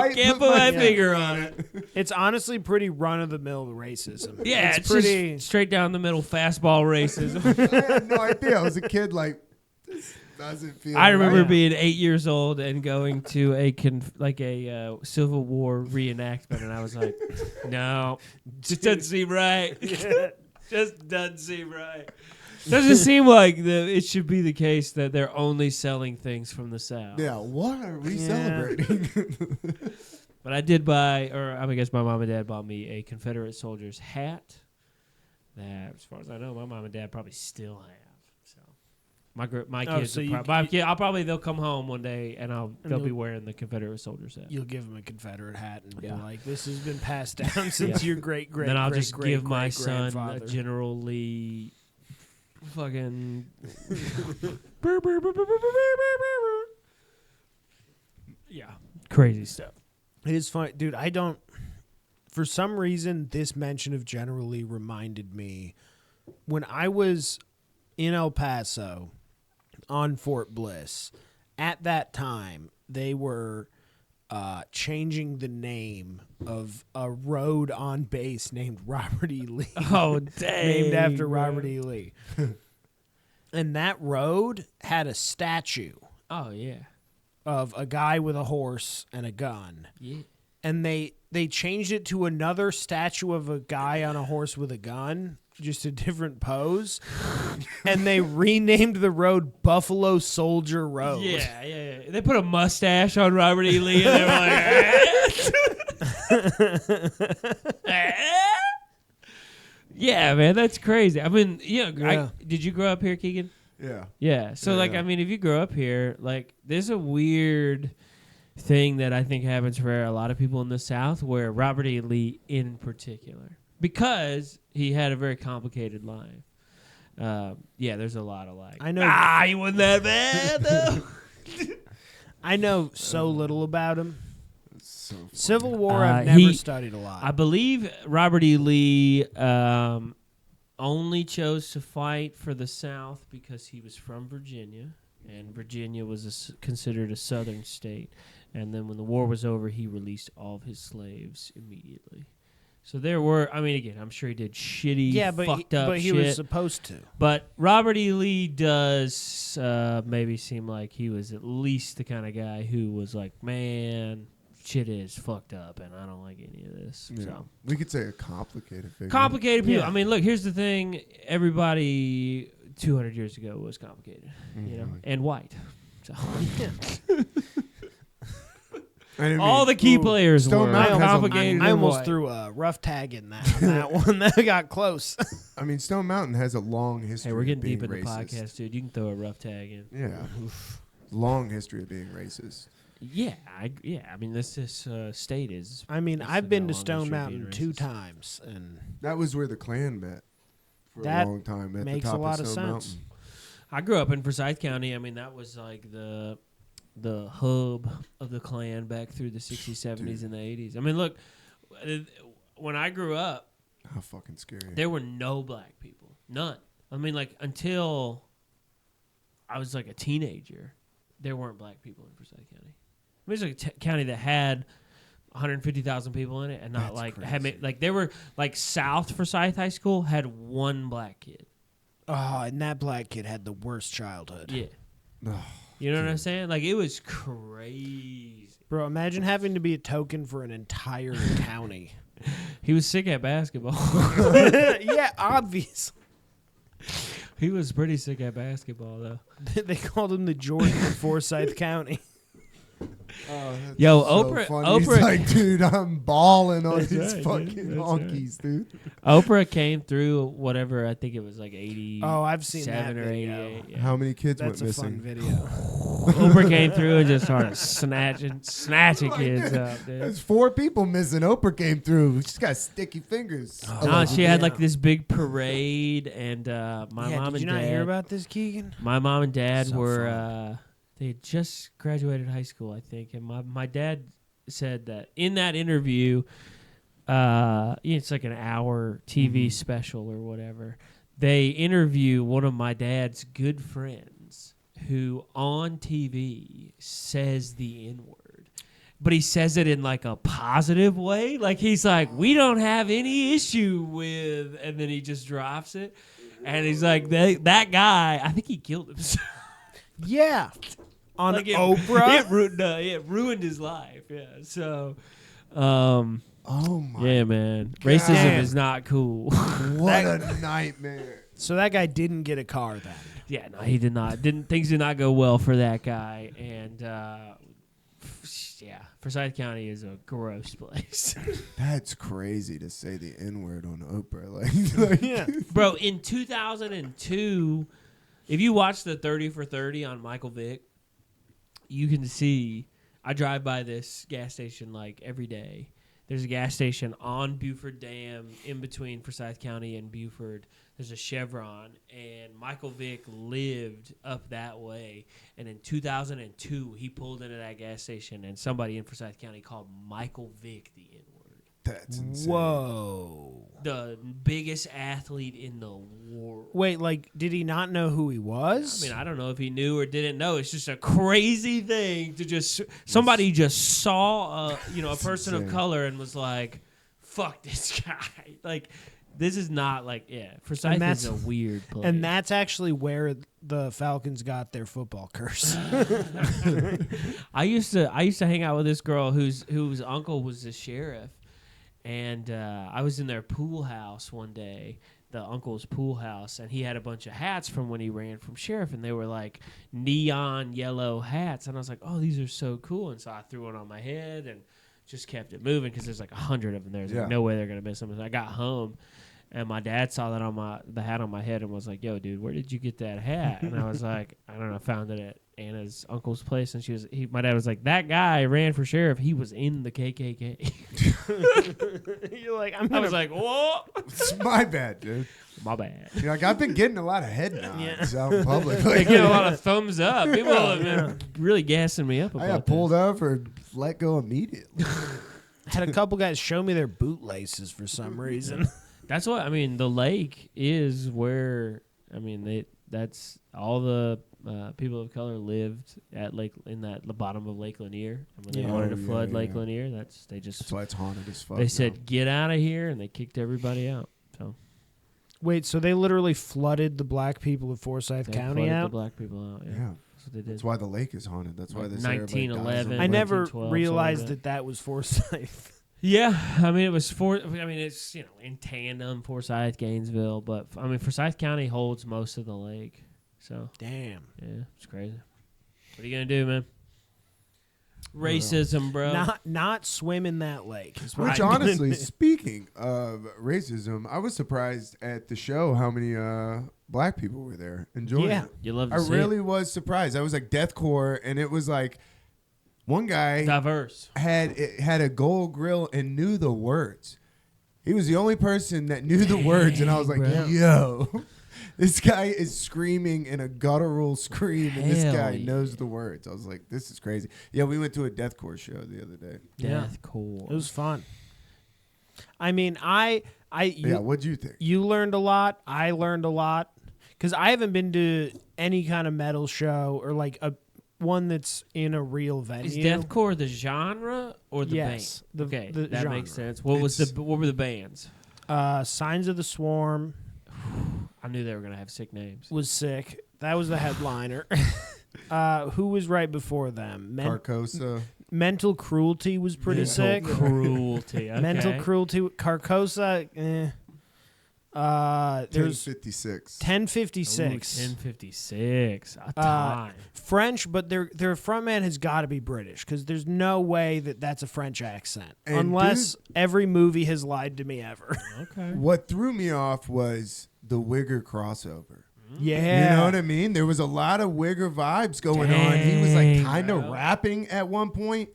can't put my finger on it. It's honestly pretty run-of-the-mill racism. Yeah, it's pretty just straight down the middle fastball racism. I had no idea. I was a kid, like, this doesn't feel I remember right. being 8 years old and going to a Civil War reenactment, and I was like, no, just doesn't seem right. Just doesn't seem right. Doesn't seem like it should be the case that they're only selling things from the South. Yeah, what are we celebrating? But I did buy, I guess my mom and dad bought me a Confederate soldier's hat that, as far as I know, my mom and dad probably still have. So my kids, they'll come home one day and they'll be wearing the Confederate soldier's hat. You'll give them a Confederate hat and be like, "This has been passed down since your great great." Then I'll great, just great, give my great son a grandfather. General Lee. Fucking yeah, crazy stuff. It is fun, dude. For some reason, this mention of General Lee reminded me when I was in El Paso on Fort Bliss. At that time, they were changing the name of a road on base named Robert E. Lee. Oh, dang. Named after bro. Robert E. Lee. And that road had a statue Oh, yeah. of a guy with a horse and a gun. Yeah. And they changed it to another statue of a guy on a horse with a gun, just a different pose. And they renamed the road Buffalo Soldier Road. Yeah. They put a mustache on Robert E. Lee, and they were like, yeah, man, that's crazy. I mean, did you grow up here, Keegan? Yeah. Yeah. So, Yeah. I mean, if you grow up here, there's a weird thing that I think happens for a lot of people in the South, where Robert E. Lee in particular, because he had a very complicated life. There's a lot of I know. he wasn't that bad, though. I know so little about him. So funny. Civil War, I've never studied a lot. I believe Robert E. Lee only chose to fight for the South because he was from Virginia, and Virginia was considered a southern state. And then when the war was over, he released all of his slaves immediately. So there were, again, I'm sure he did shitty, fucked up he shit. was supposed to. But Robert E. Lee does maybe seem like he was at least the kind of guy who was like, man, shit is fucked up, and I don't like any of this. Yeah. So We could say a complicated figure. complicated people. Yeah. I mean, look, here's the thing. Everybody 200 years ago was complicated, and white. So all the key players Stone were Mountain has a- complicated. I and almost white. threw a rough tag in that one. That got close. I mean, Stone Mountain has a long history. Hey, we're getting of being deep in the racist. podcast, dude. You can throw a rough tag in. Yeah, long history of being racist. Yeah, I mean, this state is. I mean, It's I've got been a to long Stone history of Mountain being 2 racist. times, and That was where the Klan met for That a long time. At makes the top a lot of Stone sense. Mountain. I grew up in Forsyth County. I mean, that was like the hub of the Klan back through the 60s, 70s, and the 80s. I mean, look, when I grew up, How fucking scary. there were no black people. None. I mean, until I was like a teenager, there weren't black people in Forsyth County. I mean, it's like a county that had 150,000 people in it, and not That's had crazy. they were like South Forsyth High School had one black kid. oh, and that black kid had the worst childhood. Yeah. Oh, You know what I'm saying? Like, it was crazy. Bro, imagine having to be a token for an entire county. He was sick at basketball. Yeah, obvious. He was pretty sick at basketball, though. They called him the Jordan of Forsyth County. oh, that's Yo, so Oprah- funny. He's Oprah- like, dude, I'm balling on That's these right, fucking dude. That's honkies, dude. Oprah came through whatever, I think it was like 80. Oh, I've seen that or video. 88. Yeah. How many kids That's went a fun missing? video. Oprah came through and just started snatching Like, kids up, dude. There's 4 people missing. Oprah came through. She's got sticky fingers. No, she had yeah. like this big parade, and my Yeah, mom did you and not dad. hear about this, Keegan? My mom and dad So were fun. they had just graduated high school, I think, and my dad said that in that interview, it's like an hour TV special or whatever. They interview one of my dad's good friends who on TV says the N-word. But he says it in like a positive way. Like he's like, we don't have any issue with, and then he just drops it. And he's like, that guy, I think he killed himself. Yeah. On Like Oprah? it ruined his life. Yeah. So, Oh my! yeah, man. Racism Damn. is not cool. What a nightmare! So that guy didn't get a car then. Yeah, no, he did not. Things did not go well for that guy. And Forsyth County is a gross place. That's crazy to say the N-word on Oprah. Like Yeah. Bro, in 2002, if you watch the 30 for 30 on Michael Vick, you can see, I drive by this gas station like every day. There's a gas station on Buford Dam in between Forsyth County and Buford. There's a Chevron, and Michael Vick lived up that way. And in 2002, he pulled into that gas station, and somebody in Forsyth County called Michael Vick the N-word. That's insane. Whoa. The biggest athlete in the world. Wait, like, did he not know who he was? I mean, I don't know if he knew or didn't know. It's just a crazy thing to just somebody just saw a person of color and was like, "Fuck this guy!" Like, this is not like Forsyth is a weird place. And that's actually where the Falcons got their football curse. I used to hang out with this girl whose uncle was the sheriff. And I was in their pool house one day, the uncle's pool house, and he had a bunch of hats from when he ran from sheriff, and they were like neon yellow hats. And I was like, oh, these are so cool. And so I threw one on my head and just kept it moving because there's like 100 of them. There's like no way they're going to miss them. So I got home, and my dad saw that on the hat on my head and was like, yo, dude, where did you get that hat? And I was like, I don't know, found it at Anna's uncle's place. And my dad was like, that guy ran for sheriff. He was in the KKK. You're like, I was like, whoa. It's my bad, dude. My bad. You're like, I've been getting a lot of head nods out in public. They get a lot of thumbs up. People have been really gassing me up about I got pulled over and let go immediately. had a couple guys show me their bootlaces for some reason. That's what I mean. The lake is where that's all the people of color lived at the bottom of Lake Lanier. And when they wanted to flood Lake Lanier, that's why it's haunted as fuck. They said, "Get out of here," and they kicked everybody out. So Wait, so they literally flooded the black people of Forsyth County flooded out? the black people out. Yeah. That's what they did. That's why the lake is haunted. That's why they say 1911. I never 1912, realized that was Forsyth. Yeah, I mean it's in tandem Forsyth, Gainesville, but Forsyth County holds most of the lake. So Damn. yeah, it's crazy. What are you gonna do, man? Racism, bro. Not swim in that lake. Which honestly, speaking of racism, I was surprised at the show how many black people were there enjoying it. You love to I see really it. was surprised. I was like deathcore, and it was like one guy Diverse had a gold grill and knew the words. He was the only person that knew the words, and I was like, bro. yo. This guy is screaming in a guttural scream, and this guy yeah. knows the words. I was like, this is crazy. Yeah, we went to a deathcore show the other day. Deathcore. It was fun. I mean, What'd you think? You learned a lot. I learned a lot. Because I haven't been to any kind of metal show or like one that's in a real venue. Is deathcore the genre or the Yes, band? Okay, the that genre. makes sense. What were the bands? Signs of the Swarm I knew they were gonna have sick names. was sick. That was the headliner. Who was right before them? Carcosa. Mental Cruelty was pretty sick. Cruelty. Okay. Mental Cruelty. Carcosa. There's 1056. 1056. 1056. A time. French, but their frontman has got to be British because there's no way that's a French accent And unless every movie has lied to me ever. Okay. What threw me off was the Wigger crossover. Yeah, You know what I mean? There was a lot of Wigger vibes going on. He was like Dang, kind of bro. rapping at one point.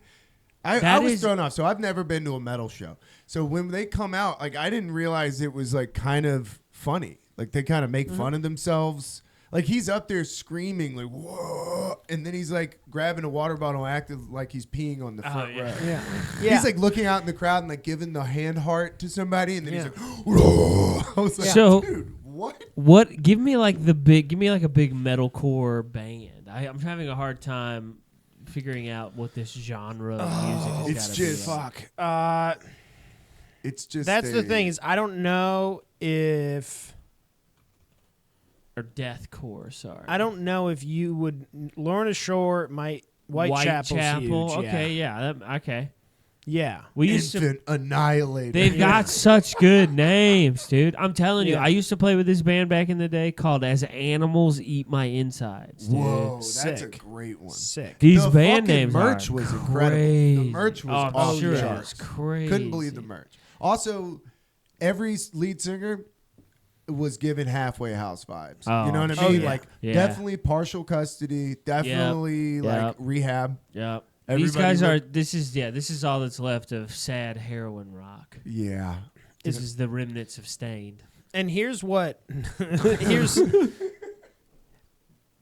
I was thrown off. So I've never been to a metal show. So when they come out, like I didn't realize it was like kind of funny. Like they kind of make fun of themselves. Like he's up there screaming like whoa, and then he's like grabbing a water bottle, acting like he's peeing on the front row. yeah. He's like looking out in the crowd and like giving the hand heart to somebody, and then he's like, whoa. I was like, So- dude, what? What? Give me like a big metalcore band. I'm having a hard time figuring out what this genre of music is. It's just fuck. It's just That's the thing is I don't know if or deathcore. Sorry, I don't know if you would Lorna Shore might Whitechapel's huge. Okay, yeah, okay. Yeah. We used to. Infant Annihilator. They've got such good names, dude. I'm telling you, Yeah. I used to play with this band back in the day called "As Animals Eat My Insides." Dude. Whoa, that's a Sick. great one. Sick. These The band fucking names merch are was crazy. incredible. The merch was I'm off sure the it charts. was crazy. Couldn't believe the merch. Also, every lead singer was given halfway house vibes. Oh, you know what I sure. mean? yeah. Like Yeah. definitely partial custody, definitely like Yep. rehab. Yep. Everybody These guys are. looked- This is all that's left of sad heroin rock. Yeah. This is the remnants of Stained. And here's what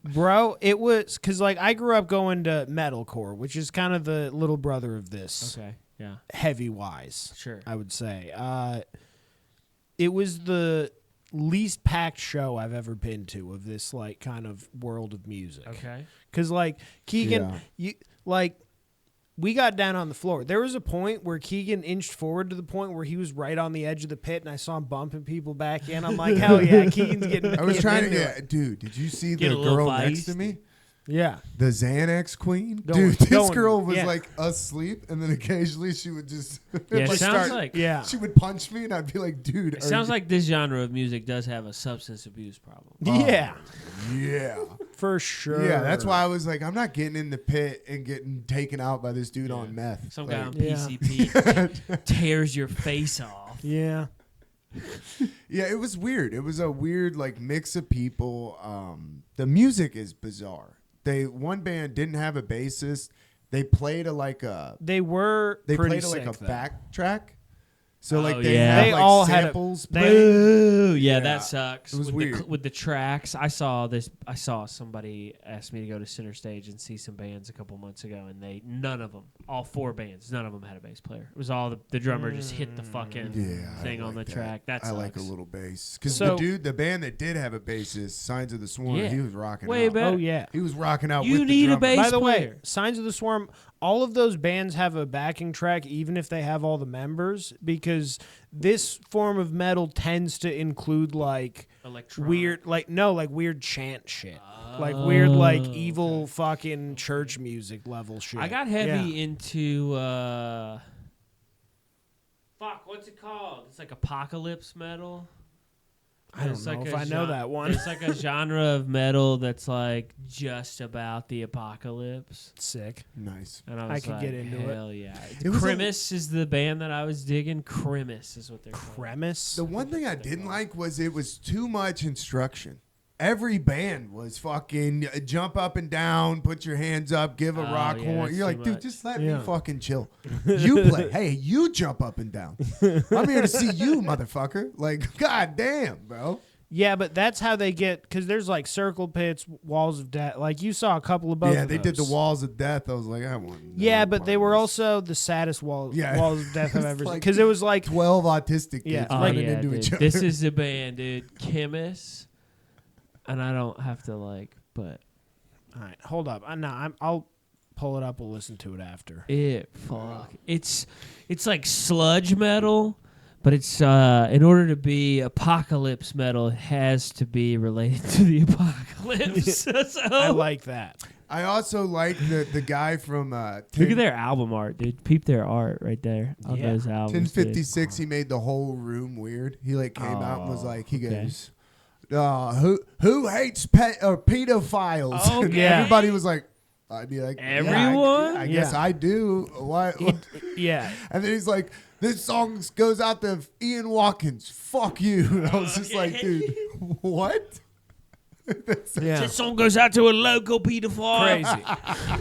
bro, it was because like I grew up going to metalcore, which is kind of the little brother of this. Okay. Yeah. heavy wise. Sure. I would say. It was the least packed show I've ever been to of this like kind of world of music. Okay. Because like Keegan, we got down on the floor. There was a point where Keegan inched forward to the point where he was right on the edge of the pit, and I saw him bumping people back in. I'm like, hell yeah, Keegan's getting. I was trying to into get, dude. Did you see Get the a little girl next to feisty. me? Yeah. The Xanax queen, Going- dude. This going- girl was yeah. like asleep, and then occasionally she would just Yeah, it like sounds like Yeah. she would punch me, and I'd be like, dude. it sounds like this genre of music does have a substance abuse problem. Yeah. yeah, For sure. yeah. That's why I was like, I'm not getting in the pit and getting taken out by this dude on meth. Some Like, guy on Yeah. PCP tears your face off. Yeah. Yeah, it was weird. It was a weird like mix of people. The music is bizarre. One band didn't have a bassist. They played They they pretty played sick, like a though. backtrack. So Oh, like they yeah. had They like all had a- samples. they- played. Boo! Yeah, Yeah, that sucks. it was with weird. with the tracks. I saw somebody asked me to go to Center Stage and see some bands a couple months ago, and none of them, all 4 bands, none of them had a bass player. It was all the drummer just hit the fucking Yeah, thing I on the like that. track. That I sucks. like a little bass because So- the band that did have a bassist, Signs of the Swarm, Yeah. he was rocking Way out. better. Oh, yeah. He was rocking out. You with need the a drummer. bass By the way, player. Signs of the Swarm, all of those bands have a backing track, even if they have all the members, because this form of metal tends to include like Electronic. weird chant shit, like weird like Oh, evil fucking church music level shit. I got heavy Yeah. into what's it called? It's like apocalypse metal. I don't It's know like if a I know that one. It's like a genre of metal that's like just about the apocalypse. Sick. Nice. And I I was could like, get into it. hell yeah. It was a- Crimis is the band that I was digging. Crimis is what they're called. Premise. The one thing I didn't like was it was too much instruction. Every band was fucking jump up and down, put your hands up, give a Oh, rock yeah, horn. that's You're too like, dude, much. just let Yeah. me fucking chill. You play. Hey, you jump up and down. I'm here to see you, motherfucker. Like, god damn, bro. Yeah, but that's how they get, because there's like circle pits, walls of death. Like you saw a couple of both. Yeah, of they did the those. walls of death. I was like, I want. Yeah, but they were also the saddest walls Yeah. of death I've It's ever seen. like Because it was like 12 autistic kids Yeah. Oh, running yeah, into dude. each other. This is the band, dude. Chemis. And I don't have to but all right, hold up. I'll pull it up. We'll listen to it after. it's like sludge metal, but it's in order to be apocalypse metal, it has to be related to the apocalypse. So, I like that. I also like the guy from look at their album art, dude. Peep their art right there on Yeah. those albums. dude. 1056. He made the whole room weird. He like came out and was like, he okay. goes, who hates pedophiles? Oh, And yeah. everybody was like, I'd be like, yeah, Everyone? I guess Yeah. I do. Why? Yeah. And then he's like, this song goes out to Ian Watkins. Fuck you. And I was just like, dude, what? Yeah. This song goes out to a local pedophile.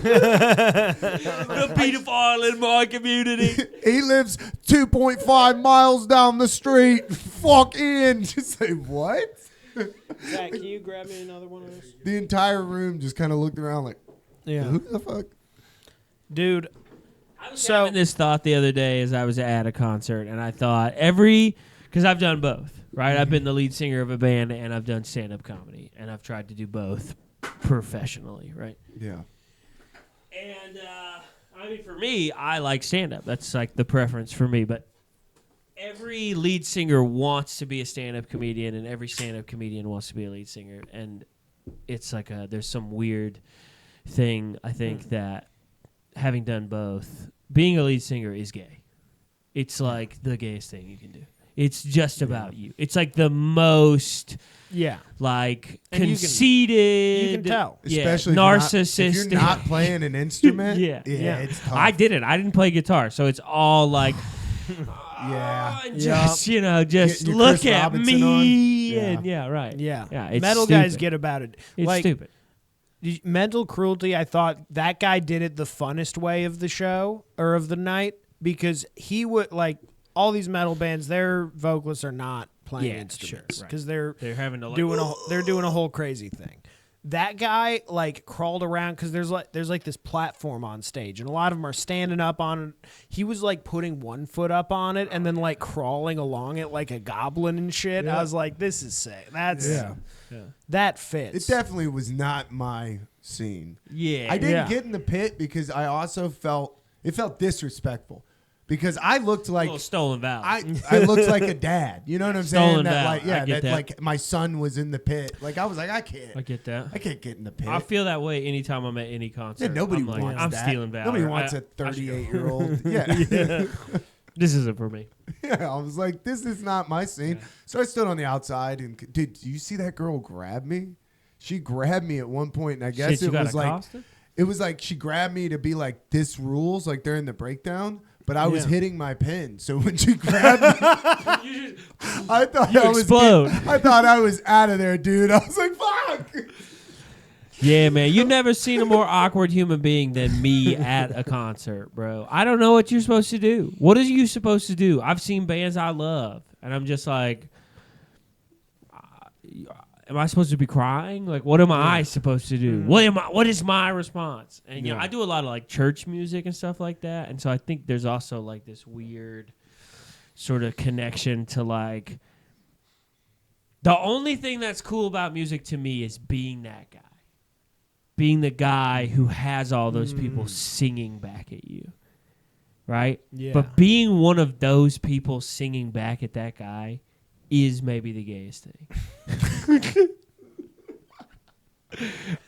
Crazy. The pedophile in my community. He lives 2.5 miles down the street. Fuck Ian. Just say, what? Zach, can you grab me another one of those? The entire room just kind of looked around like, Yeah. who the fuck? Dude, I was So- having this thought the other day as I was at a concert, and I thought because I've done both, right? I've been the lead singer of a band, and I've done stand-up comedy, and I've tried to do both professionally, right? Yeah. And I mean, for me, I like stand-up. That's like the preference for me. But every lead singer wants to be a stand-up comedian, and every stand-up comedian wants to be a lead singer. And it's like there's some weird thing, I think, that having done both, being a lead singer is gay. It's like the gayest thing you can do. It's just about you. It's like the most yeah. like And you can- conceited. you can tell. Yeah, Especially narcissistic. if you're not playing an instrument. Yeah. Yeah. It's tough. I didn't. I didn't play guitar, so it's all like, Yeah. just Getting your look Chris at Robinson me, on. and right, Yeah. yeah. It's Metal stupid. guys get about it. It's like, stupid. Mental Cruelty, I thought that guy did it the funnest way of the show or of the night because he would like all these metal bands. Their vocalists are not playing Yeah, instruments sure, right. because they're They're having to like, doing a whole crazy thing. that guy like crawled around because there's like this platform on stage and a lot of them are standing up on it. He was like putting one foot up on it and then like crawling along it like a goblin and shit. Yeah. I was like, this is sick. That's Yeah. that fits. It definitely was not my scene. Yeah. I didn't Yeah. get in the pit because I also felt disrespectful because I looked like little stolen valor. I looked like a dad. You know what I'm saying? Stolen That valor. like I get that. like my son was in the pit. Like I was like I can't get that. I can't get in the pit. I feel that way anytime I'm at any concert. Yeah, nobody I'm like, wants I'm that. stealing valor. Nobody wants a a 38-year-old. Yeah. This isn't for me. Yeah, I was like, this is not my scene. Yeah. So I stood on the outside and dude, do you see that girl grab me? She grabbed me at one point, and I guess Shit, you it got was like accosted? it was like she grabbed me to be like this rules like during the breakdown. But I was Yeah. hitting my pin, so when she grabbed me, I thought You I was explode. I thought I was out of there, dude. I was like, "Fuck!" Yeah, man. You've never seen a more awkward human being than me at a concert, bro. I don't know what you're supposed to do. What are you supposed to do? I've seen bands I love, and I'm just like, am I supposed to be crying? Like, what am I supposed to do? What is my response? And you know, I do a lot of like church music and stuff like that, and so I think there's also like this weird sort of connection to like the only thing that's cool about music to me is being that guy. Being the guy who has all those people singing back at you. Right? Yeah. But being one of those people singing back at that guy is maybe the gayest thing.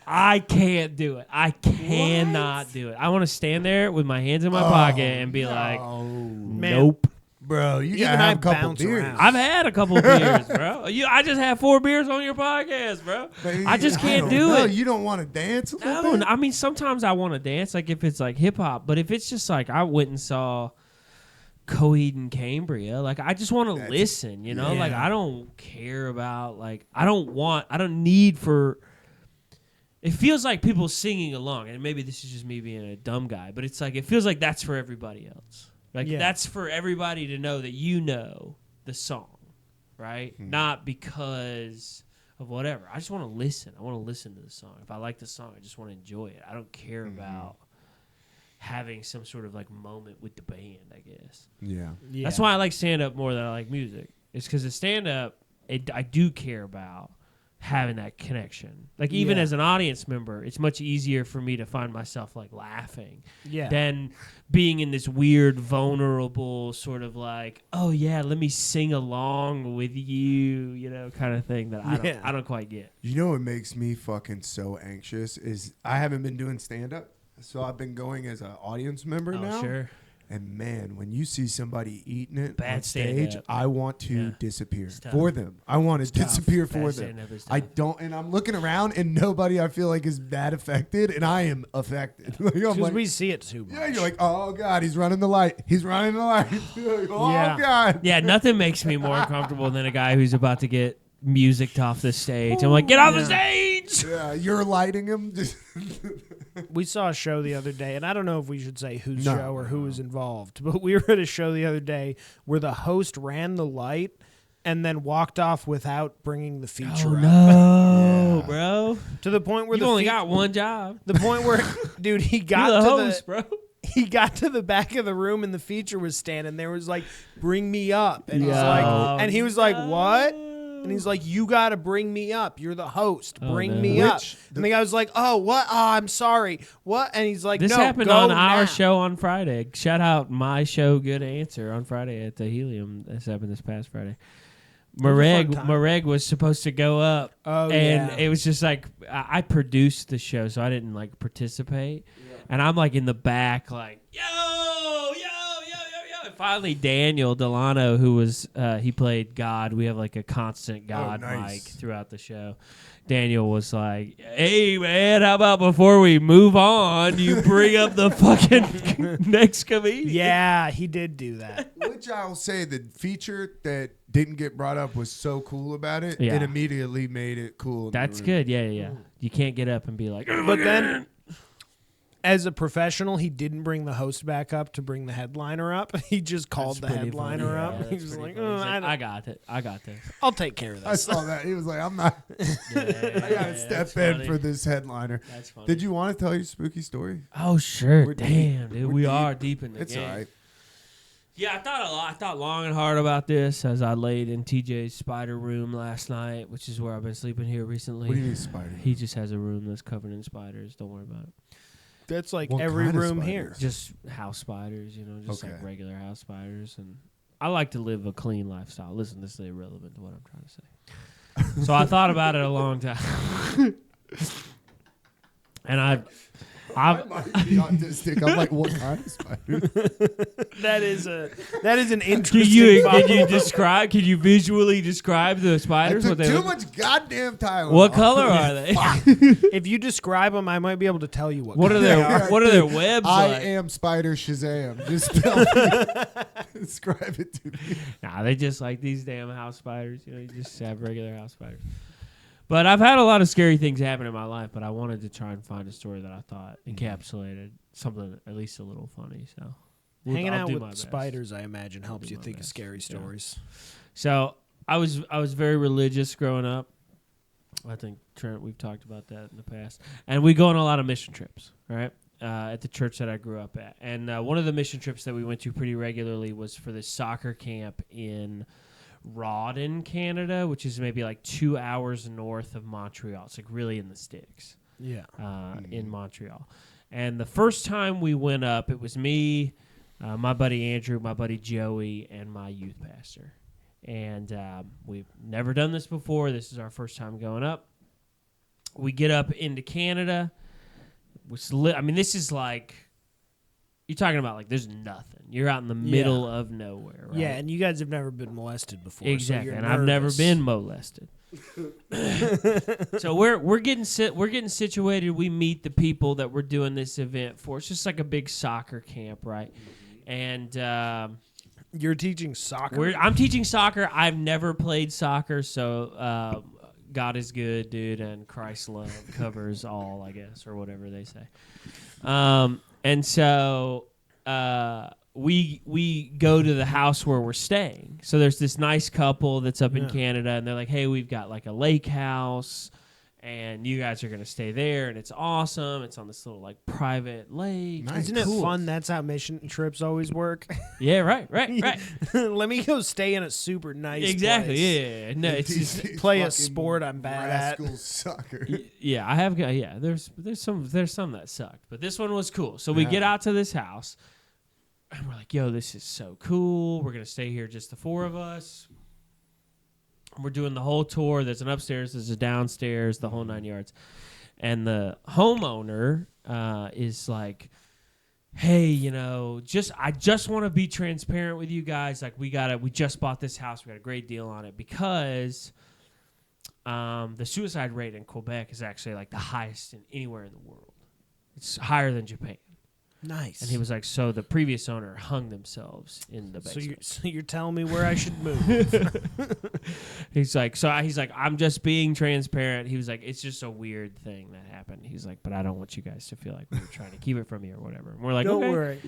I can't do it. I cannot do it. I want to stand there with my hands in my pocket and be like, nope. Bro, you Even gotta have I a couple bounce beers. around. I've had a couple beers, bro. I just had 4 beers on your podcast, bro. I just can't do know. it. You don't want to dance a little No, bit? I mean, sometimes I want to dance, like if it's like hip hop. But if it's just like I went and saw Coheed and Cambria, like I just want to listen, you know? Yeah. Like I don't care about, like, I don't need for. It feels like people singing along, and maybe this is just me being a dumb guy, but it's like it feels like that's for everybody else. Like that's for everybody to know that you know the song, right? Not because of whatever. I just want to listen. I want to listen to the song. If I like the song, I just want to enjoy it. I don't care about having some sort of like moment with the band, I guess. Yeah. That's why I like stand-up more than I like music. It's because the stand-up, I do care about having that connection. Like even as an audience member, it's much easier for me to find myself like laughing than being in this weird, vulnerable sort of like, oh yeah, let me sing along with you, you know, kind of thing that I don't quite get. You know what makes me fucking so anxious is I haven't been doing stand-up, so I've been going as an audience member now. Sure. And man, when you see somebody eating it Bad on stage, stand-up. I want to disappear tough. for them. I want to disappear for Bad them. stand-up is I tough. don't, and I'm looking around, and nobody I feel like is that affected, and I am affected. Like, I'm Because like, we see it too much. yeah, you're like, oh god, he's running the light. He's running the light. You're like, oh Yeah. god. Yeah, nothing makes me more uncomfortable than a guy who's about to get musicked off the stage. I'm like, get off the stage! Yeah, you're lighting him. Just We saw a show the other day, and I don't know if we should say whose No, show or who was involved, but we were at a show the other day where the host ran the light and then walked off without bringing the feature up. No, Yeah. bro. To the point where You the only got one job. the point where, dude, he got You're the to host, bro. he got to the back of the room and the feature was standing there. Was like, bring me up, and he's Yo. like, and he was like, what? And he's like, you got to bring me up. You're the host. Bring no. me up. Which- And the guy was like, oh, what? Oh, I'm sorry. What? And he's like, This no, happened go on our now. show on Friday. Shout out my show, Good Answer, on Friday at the Helium. This happened this past Friday. was a fun time. Mareg was supposed to go up, Oh, and yeah. it was just like I produced the show, so I didn't like participate. And I'm like in the back, like yo. And finally, Daniel Delano, who was he played God. We have like a constant God nice. mic throughout the show. Daniel was like, "Hey man, how about before we move on, you bring up the fucking next comedian?" Yeah, he did do that. Which I'll say the feature that didn't get brought up was so cool about it. Yeah. It immediately made it cool. in the That's room. good. Yeah. You can't get up and be like, But then As a professional, he didn't bring the host back up to bring the headliner up. He just called the headliner up. Yeah, He was like, I got it. I'll take care of this. I saw that. He was like, I'm not. I gotta step in for this headliner. That's funny. Did you want to tell your spooky story? Oh, sure. We're Damn, deep. dude. We're We deep. are deep in the It's game. all right. Yeah, I thought a lot. I thought long and hard about this as I laid in TJ's spider room last night, which is where I've been sleeping here recently. What do you mean spider? He just has a room that's covered in spiders. Don't worry about it. That's like What every kind of room spiders? here. Just house spiders, just Okay. like regular house spiders. And I like to live a clean lifestyle. Listen, this is irrelevant to what I'm trying to say. So I thought about it a long time. And I might be autistic. I'm like, what kind of spider? That is an Can interesting. you describe? Can you visually describe the I spiders? took What they too look? much goddamn time. What color are they? If you describe them, I might be able to tell you what. What are color their they are. What are their webs I like? am Spider Shazam. Just tell me. Describe it to me. Nah, they just like these damn house spiders. You just have regular house spiders. But I've had a lot of scary things happen in my life, but I wanted to try and find a story that I thought encapsulated something at least a little funny. So Hanging I'll out do my with best. spiders, I imagine, helps do you my think of best. scary Yeah. stories. So I was very religious growing up. I think Trent, we've talked about that in the past, and we go on a lot of mission trips, right? At the church that I grew up at, and one of the mission trips that we went to pretty regularly was for this soccer camp in Rawdon, Canada, which is maybe like 2 hours north of Montreal. It's like really in the sticks. Yeah. In Montreal. And the first time we went up, it was me, my buddy Andrew, my buddy Joey, and my youth pastor. And we've never done this before. This is our first time going up. We get up into Canada. This is like, you're talking about like there's nothing. You're out in the middle of nowhere, right? Yeah, and you guys have never been molested before. Exactly, so and I've never been molested. So we're getting situated. We meet the people that we're doing this event for. It's just like a big soccer camp, right? And You're teaching soccer. I'm teaching soccer. I've never played soccer, so God is good, dude, and Christ's love covers all, I guess, or whatever they say. And so we go to the house where we're staying. So there's this nice couple that's up in Canada, and they're like, hey, we've got like a lake house, and you guys are going to stay there, and it's awesome. It's on this little like private lake. Nice. Isn't it fun? That's how mission trips always work. Yeah, right. Let me go stay in a super nice Exactly, place. yeah. No, it's just... Play a sport I'm bad at. Rascal soccer. Yeah, I have. Yeah, there's some that sucked, but this one was cool. So we get out to this house, and we're like, "Yo, this is so cool. We're gonna stay here, just the four of us." We're doing the whole tour. There's an upstairs, there's a downstairs, the whole 9 yards, and the homeowner is like, "Hey, I just want to be transparent with you guys. Like, we just bought this house. We got a great deal on it because." The suicide rate in Quebec is actually like the highest in anywhere in the world. It's higher than Japan. Nice. And he was like, so the previous owner hung themselves in the basement. So you're telling me where I should move? He's like, I'm just being transparent. He was like, it's just a weird thing that happened. He's like, but I don't want you guys to feel like we were trying to keep it from you or whatever. And we're like, Don't okay. worry.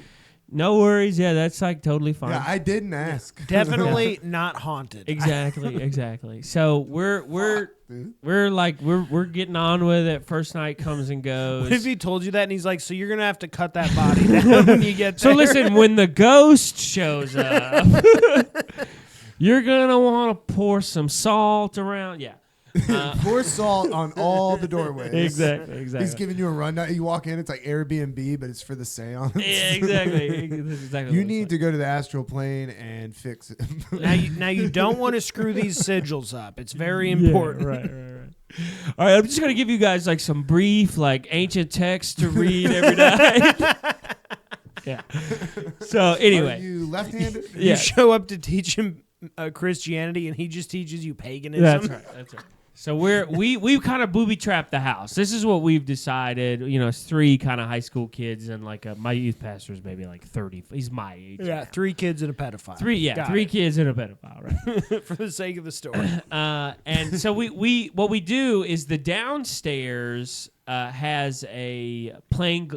No worries. Yeah, that's like totally fine. Yeah, I didn't ask. Definitely not haunted. Exactly. So we're getting on with it. First night comes and goes. What if he told you that and he's like, so you're going to have to cut that body down when you get there? So listen, when the ghost shows up, you're going to want to pour some salt around. Yeah. Pour salt on all the doorways. Exactly. He's giving you a rundown. You walk in, it's like Airbnb, but it's for the seance. Yeah, exactly. You need to go to the astral plane and fix it. Now you don't want to screw these sigils up. It's very important. Yeah, right. All right, I'm just going to give you guys like some brief, like ancient text to read every night. Yeah. So anyway. Are you left-handed? Yeah. You show up to teach him Christianity and he just teaches you paganism. That's right. So we kind of booby trapped the house. This is what we've decided. You know, it's 3 kind of high school kids and like my youth pastor is maybe like 30. He's my age. Yeah, now. 3 kids and a pedophile. 3 kids and a pedophile, right? For the sake of the story. And so what we do is the downstairs has a plain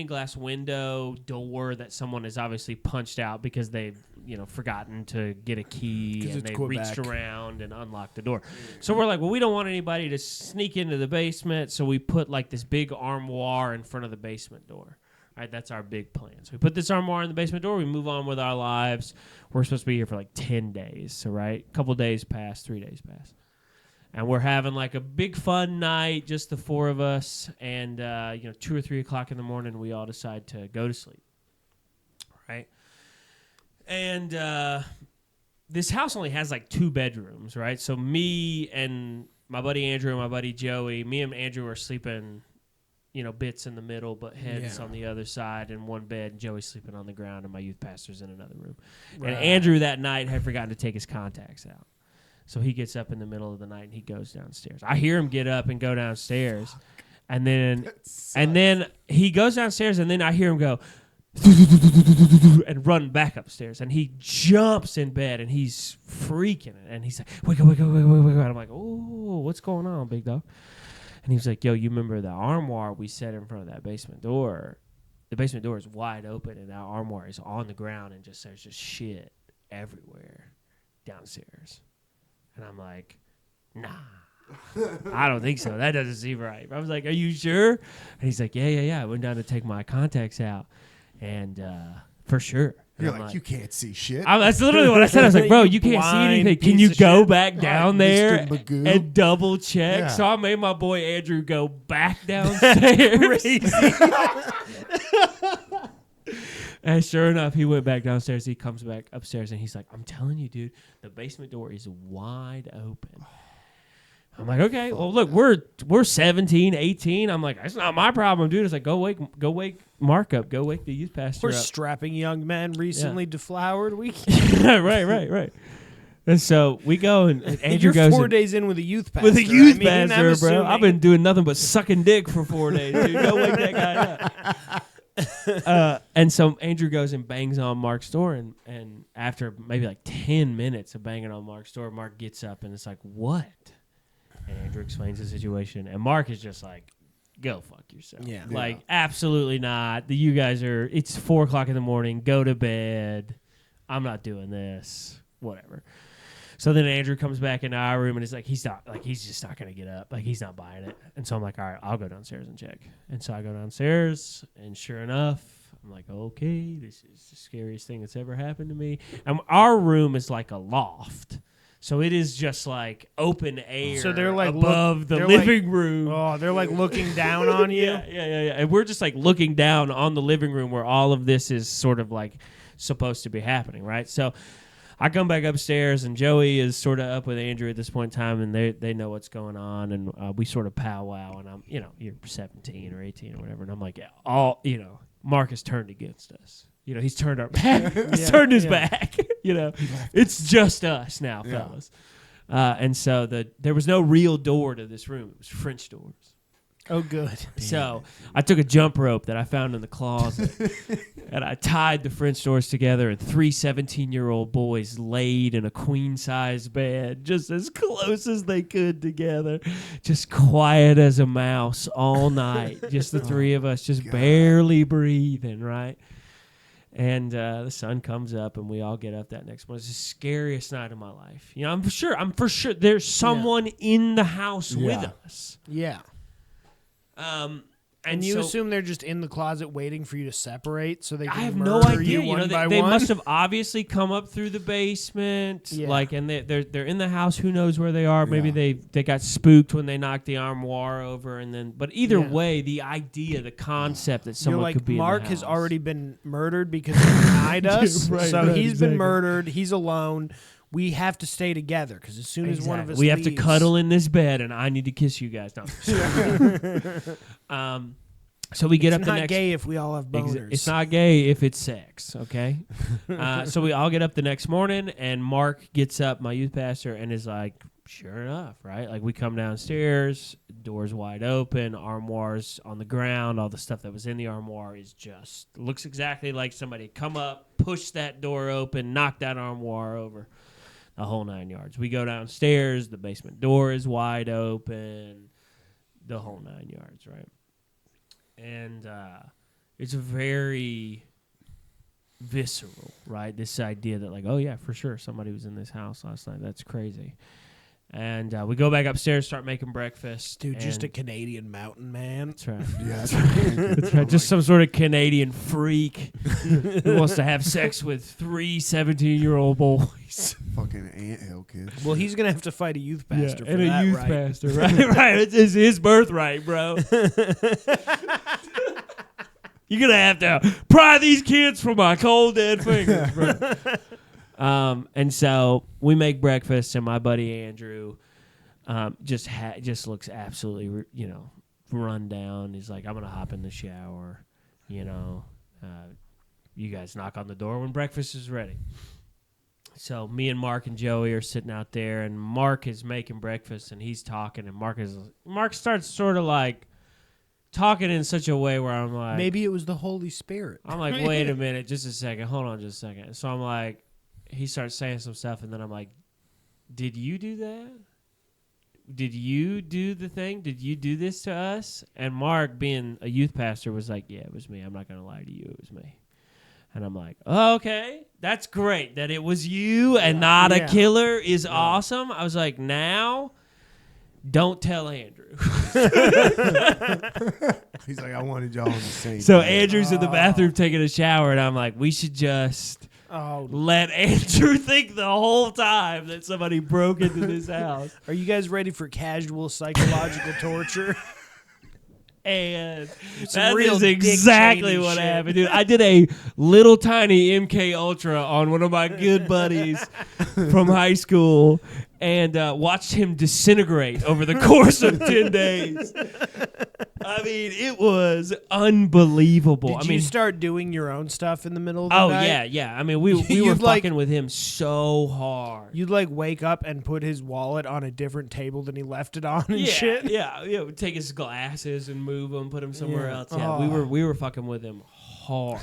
glass window door that someone has obviously punched out because they've forgotten to get a key and they reached around and unlocked the door. So we're like, well, we don't want anybody to sneak into the basement, so we put like this big armoire in front of the basement door. All right, that's our big plan. So we put this armoire in the basement door. We move on with our lives. We're supposed to be here for like 10 days. So right, a couple days pass, 3 days pass. And we're having like a big fun night, just the 4 of us. And 2 or 3 o'clock in the morning, we all decide to go to sleep. Right. And this house only has like 2 bedrooms, right? So me and my buddy Andrew and my buddy Joey, me and Andrew are sleeping, bits in the middle, but heads on the other side in one bed. And Joey's sleeping on the ground, and my youth pastor's in another room. Right. And Andrew that night had forgotten to take his contacts out. So he gets up in the middle of the night and he goes downstairs. I hear him get up and go downstairs. And then he goes downstairs and then I hear him go and run back upstairs. And he jumps in bed and he's freaking. And he's like, wake up. I'm like, oh, what's going on, big dog? And he's like, yo, you remember the armoire we set in front of that basement door? The basement door is wide open and that armoire is on the ground and there's just shit everywhere downstairs. And I'm like, nah, I don't think so. That doesn't seem right. I was like, are you sure? And he's like, yeah. I went down to take my contacts out, and for sure. And You're like, you can't see shit. That's literally what I said. I was like, bro, you can't see anything. Can you go back down there and double check? Yeah. So I made my boy Andrew go back downstairs. And sure enough, he went back downstairs. He comes back upstairs, and he's like, I'm telling you, dude, the basement door is wide open. I'm like, okay, well, look, we're 17, 18. I'm like, that's not my problem, dude. It's like, go wake Mark up. Go wake the youth pastor up. We're strapping young men recently deflowered. Right. And so we go, and Andrew you're goes 4 days in with a youth pastor. With a youth pastor, bro. I've been doing nothing but sucking dick for 4 days, dude. Go wake that guy up. And so Andrew goes and bangs on Mark's door, and after maybe like 10 minutes of banging on Mark's door, Mark gets up and it's like, what? And Andrew explains the situation, and Mark is just like, go fuck yourself. Yeah. Like, absolutely not. You guys it's 4 o'clock in the morning. Go to bed. I'm not doing this. Whatever. So then Andrew comes back into our room and it's like, he's just not going to get up. Like, he's not buying it. And so I'm like, all right, I'll go downstairs and check. And so I go downstairs, and sure enough, I'm like, okay, this is the scariest thing that's ever happened to me. And our room is like a loft. So it is just like open air. So they're like above the living room. Oh, they're like looking down on you? Yeah. And we're just like looking down on the living room where all of this is sort of like supposed to be happening, right? So I come back upstairs, and Joey is sort of up with Andrew at this point in time, and they know what's going on, and we sort of powwow, and I'm, you're 17 or 18 or whatever, and I'm like, Mark has turned against us. He's turned our back. He's turned his back. It's just us now, fellas. And so there was no real door to this room. It was French doors. Oh, good. So I took a jump rope that I found in the closet, and I tied the French doors together, and 3 17-year-old boys laid in a queen-size bed just as close as they could together, just quiet as a mouse all night, just the 3 of us, just barely breathing, right? And the sun comes up, and we all get up that next morning. It's the scariest night of my life. I'm for sure there's someone in the house with us. Yeah. And you assume they're just in the closet waiting for you to separate so they can I have no idea. They one? must have obviously come up through the basement, and they're in the house. Who knows where they are? Maybe they got spooked when they knocked the armoire over, but either way, the idea, the concept that someone could be Mark in the house. has already been murdered because he denied us. He's been murdered. He's alone. We have to stay together because as soon as one of us we leaves, have to cuddle in this bed, and I need to kiss you guys. No. So we get up the next. It's not gay if we all have boners. It's not gay if it's sex. Okay. So we all get up the next morning, and Mark gets up, my youth pastor, and is like Sure enough, right? Like we come downstairs, doors wide open, armoires on the ground. All the stuff that was in the armoire is just looks exactly like somebody come up, push that door open, knock that armoire over, the whole 9 yards. We go downstairs, the basement door is wide open, the whole 9 yards, right? And it's very visceral, right? This idea that like, oh yeah, for sure, somebody was in this house last night. That's crazy. And we go back upstairs, start making breakfast. Dude, just a Canadian mountain man. That's right. Yeah, that's right. That's right. Just some sort of Canadian freak who wants to have sex with 3 17-year-old boys. Fucking anthill kids. Well, he's going to have to fight a youth pastor for and that, a youth right? pastor, right? Right. It's his birthright, bro. You're going to have to pry these kids from my cold, dead fingers, bro. And so we make breakfast, and my buddy Andrew just looks absolutely, run down. He's like, I'm going to hop in the shower, you guys knock on the door when breakfast is ready. So me and Mark and Joey are sitting out there, and Mark is making breakfast, and he's talking, and Mark starts sort of like talking in such a way where I'm like, maybe it was the Holy Spirit. I'm like, wait a minute, just a second, hold on just a second. So I'm like, he starts saying some stuff, and then I'm like, did you do that? Did you do the thing? Did you do this to us? And Mark, being a youth pastor, was like, yeah, it was me. I'm not going to lie to you. It was me. And I'm like, oh, okay, that's great. That it was you and not a killer is awesome. I was like, now, don't tell Andrew. He's like, I wanted y'all on the same. So Andrew's in the bathroom taking a shower, and I'm like, we should just let Andrew think the whole time that somebody broke into this house. Are you guys ready for casual psychological torture? And Some that real is Dick exactly Cheney what shit. happened, dude. I did a little tiny MK Ultra on one of my good buddies from high school and watched him disintegrate over the course of 10 days. I mean, it was unbelievable. Did you start doing your own stuff in the middle of the night? Oh, yeah. I mean, we were You'd fucking with him so hard. You'd like wake up and put his wallet on a different table than he left it on and shit. Yeah. We'd take his glasses and move them, put them somewhere Yeah. else. Yeah, Oh. we were fucking with him hard.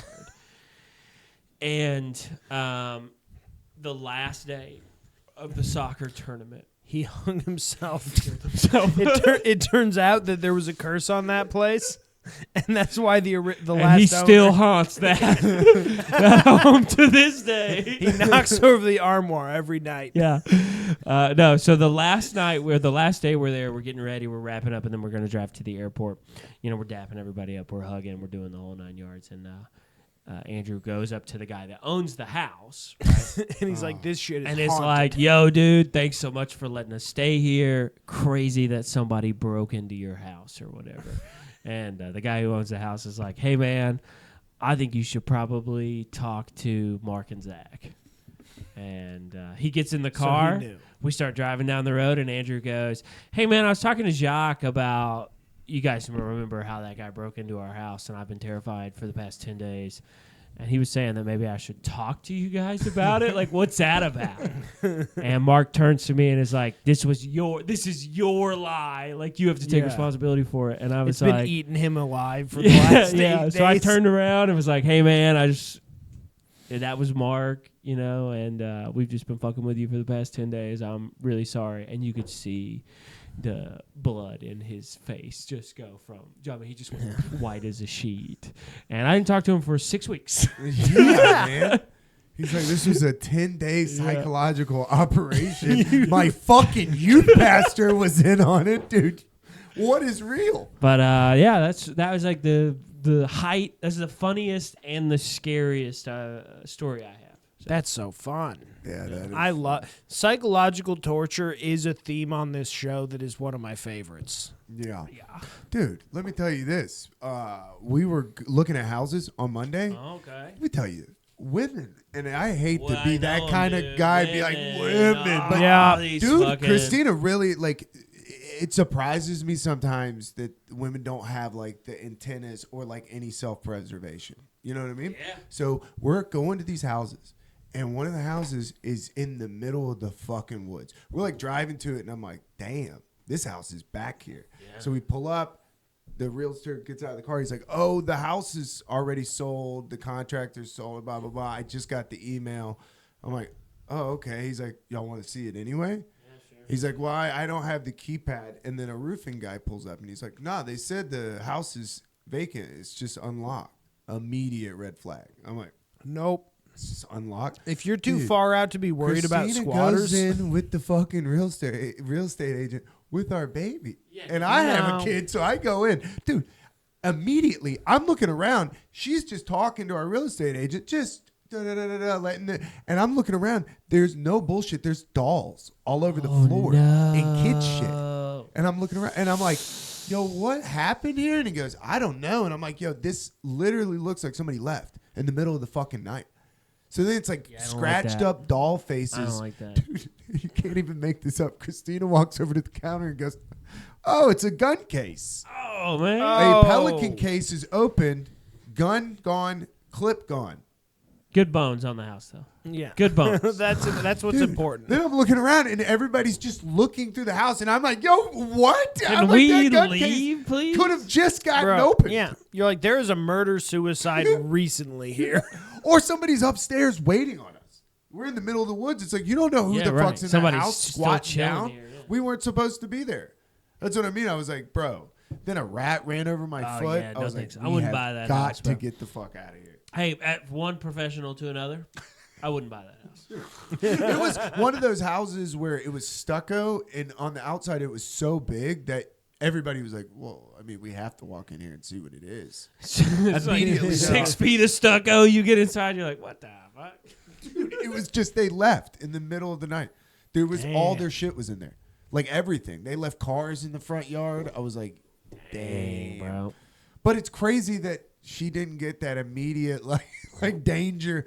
And the last day of the soccer tournament, He hung himself. so It turns out that there was a curse on that place, and that's why the last and he still owner, haunts that home to this day. he knocks over the armoire every night. Yeah. No, so the last day we're there, we're getting ready, we're wrapping up, and then we're going to drive to the airport. We're dapping everybody up, we're hugging, we're doing the whole 9 yards, and Andrew goes up to the guy that owns the house, right? And he's like, "This shit is And it's haunted." like, yo, dude, thanks so much for letting us stay here. Crazy that somebody broke into your house or whatever. And the guy who owns the house is like, hey, man, I think you should probably talk to Mark and Zach. And he gets in the So he car. knew. We start driving down the road, and Andrew goes, hey, man, I was talking to Jacques about, you guys remember how that guy broke into our house, and I've been terrified for the past 10 days. And he was saying that maybe I should talk to you guys about it. Like, what's that about? And Mark turns to me and is like, this is your lie. Like, you have to take responsibility for it. And I was It's been like, eating him alive for the last 8 days. So I turned around and was like, hey, man, that was Mark, and we've just been fucking with you for the past 10 days. I'm really sorry. And you could see the blood in his face just go from, he just went white as a sheet. And I didn't talk to him for 6 weeks. Yeah, man. He's like, this was a 10-day psychological operation. My fucking youth pastor was in on it, dude. What is real? But that was like the height. That's the funniest and the scariest story I have. So. That's so fun. Yeah, that is. I love psychological torture is a theme on this show that is one of my favorites. Yeah. Dude, let me tell you this. We were looking at houses on Monday. Okay. Let me tell you, women, and I hate to Well, be I that know, kind of dude. guy, be like, women. But Yeah. dude, Christina really, like, it surprises me sometimes that women don't have, like, the antennas or, like, any self-preservation. You know what I mean? Yeah. So we're going to these houses, And one of the houses is in the middle of the fucking woods. We're like driving to it, and I'm like, damn, this house is back here. Yeah. So we pull up. The realtor gets out of the car. He's like, oh, the house is already sold. The contractor's sold, blah, blah, blah. I just got the email. I'm like, oh, okay. He's like, y'all want to see it anyway? Yeah, sure. He's like, well, I don't have the keypad. And then a roofing guy pulls up, and he's like, nah, they said the house is vacant. It's just unlocked. Immediate red flag. I'm like, nope. It's just unlocked. If you're too far out to be worried about squatters, goes in with the fucking real estate agent with our baby, and I have a kid, so I go in, dude. Immediately, I'm looking around. She's just talking to our real estate agent, just letting it, and I'm looking around. There's no bullshit. There's dolls all over the floor and kid shit, and I'm looking around, and I'm like, yo, what happened here? And he goes, I don't know, and I'm like, yo, this literally looks like somebody left in the middle of the fucking night. So then it's like scratched up doll faces. I don't like that. Dude, you can't even make this up. Christina walks over to the counter and goes, oh, it's a gun case. Oh, man. A Pelican case is opened, gun gone, clip gone. Good bones on the house, though. Yeah. Good bones. That's what's important. Then I'm looking around, and everybody's just looking through the house, and I'm like, yo, what? Can we leave, please? Could have just gotten open. Yeah. You're like, there is a murder-suicide recently here. Or somebody's upstairs waiting on us. We're in the middle of the woods. It's like, you don't know who the fuck's in the house squatting down. Here, yeah. We weren't supposed to be there. That's what I mean. I was like, bro. Then a rat ran over my foot. Yeah, I was like, I wouldn't buy that got house, to get the fuck out of here. Hey, at one professional to another, I wouldn't buy that house. It was one of those houses where it was stucco, and on the outside it was so big that everybody was like, well, I mean, we have to walk in here and see what it is. It's immediately like 6 feet of stucco. You get inside, you're like, what the fuck? Dude, it was just they left in the middle of the night. There was all their shit was in there. Like everything. They left cars in the front yard. I was like, damn. Bro. But it's crazy that she didn't get that immediate like danger.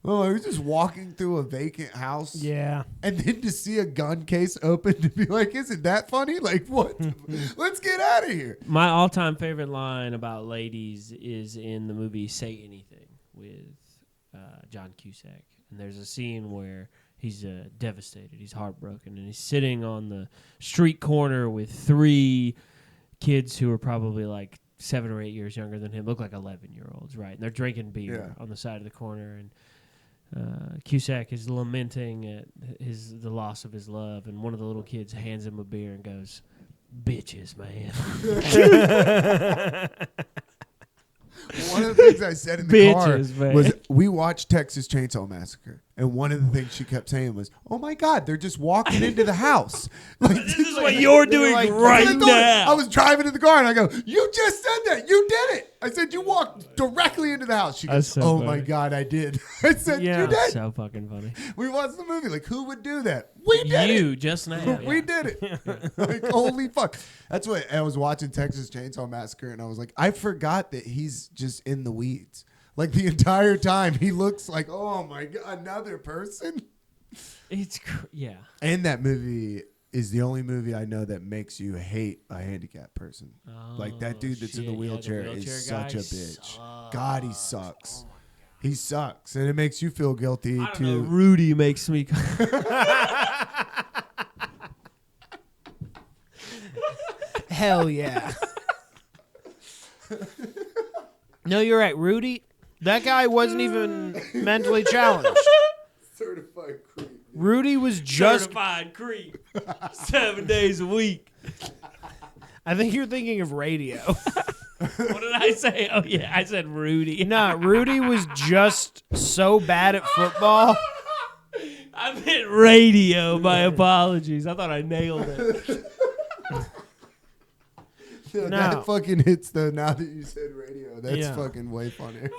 Oh, I was just walking through a vacant house. Yeah. And then to see a gun case open to be like, isn't that funny? Like, what? Let's get out of here. My all-time favorite line about ladies is in the movie Say Anything with John Cusack. And there's a scene where he's devastated. He's heartbroken. And he's sitting on the street corner with 3 kids who are probably like 7 or 8 years younger than him. Look like 11-year-olds, right? And they're drinking beer on the side of the corner. And Cusack is lamenting at the loss of his love, and one of the little kids hands him a beer and goes, "Bitches, man." One of the things I said in the car was, we watched Texas Chainsaw Massacre, and one of the things she kept saying was, "Oh my God, they're just walking into the house." Like, this is what you're doing right now. I was driving in the car, and I go, "You just said that. You did it." I said, "You walked directly into the house." She goes, so "Oh funny. my God, I did." I said, "You did." So fucking funny. We watched the movie. Like, who would do that? We did it. You just now. We did it. Like, holy fuck. That's what I was watching Texas Chainsaw Massacre, and I was like, I forgot that he's just in the weeds. Like, the entire time, he looks like, oh my God, another person. Yeah. And that movie is the only movie I know that makes you hate a handicapped person. Oh, like, that dude that's in the wheelchair is such a bitch. God, he sucks. He sucks, and it makes you feel guilty I don't too. know, Rudy makes me. Hell yeah. No, you're right, Rudy. That guy wasn't even mentally challenged. Certified creep. Rudy was just certified creep. 7 days a week. I think you're thinking of radio. What did I say? Oh yeah, I said Rudy. Nah, Rudy was just so bad at football. I meant radio. My apologies. I thought I nailed it. No. That fucking hits though. Now that you said radio, that's fucking way funnier.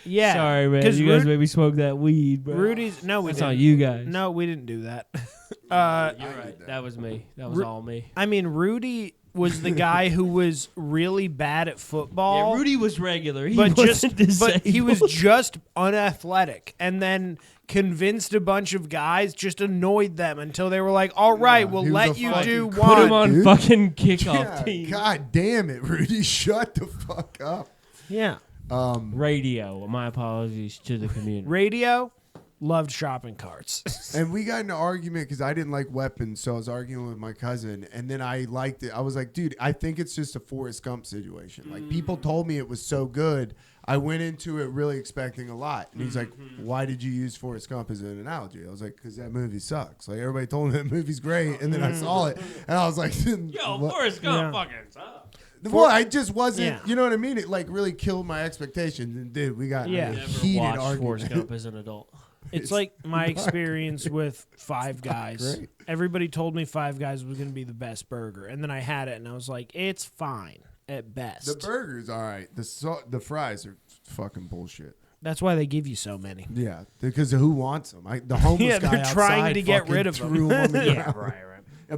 Yeah. Sorry, man. You guys made me smoke that weed, bro. Rudy's that's on you guys. No, we didn't do that. You're right. That was me. That was all me. I mean, Rudy was the guy who was really bad at football. Yeah, Rudy was regular. But he was just unathletic, and then convinced a bunch of guys, just annoyed them until they were like, all right, we'll let you do one. Put him on fucking kickoff team. God damn it, Rudy. Shut the fuck up. Yeah. Radio. My apologies to the community. Radio, loved shopping carts. And we got in an argument because I didn't like weapons, so I was arguing with my cousin, and then I liked it. I was like, dude, I think it's just a Forrest Gump situation. Like, people told me it was so good. I went into it really expecting a lot. And he's like, why did you use Forrest Gump as an analogy? I was like, because that movie sucks. Like, everybody told me that movie's great, and then I saw it, and I was like, Yo, Forrest Gump fucking sucks. Well, I just wasn't, Yeah. you know what I mean? It like really killed my expectations. And dude, we got in a Never heated watched argument. Forrest Gump as an adult. It's like my experience with Five Guys. great. Everybody told me Five Guys was going to be the best burger, and then I had it, and I was like, it's fine at best. The burger's all right. The fries are fucking bullshit. That's why they give you so many. Yeah, because who wants them? The homeless Yeah, guy they're trying outside to get fucking rid of them. threw 'em on the Yeah, ground. right.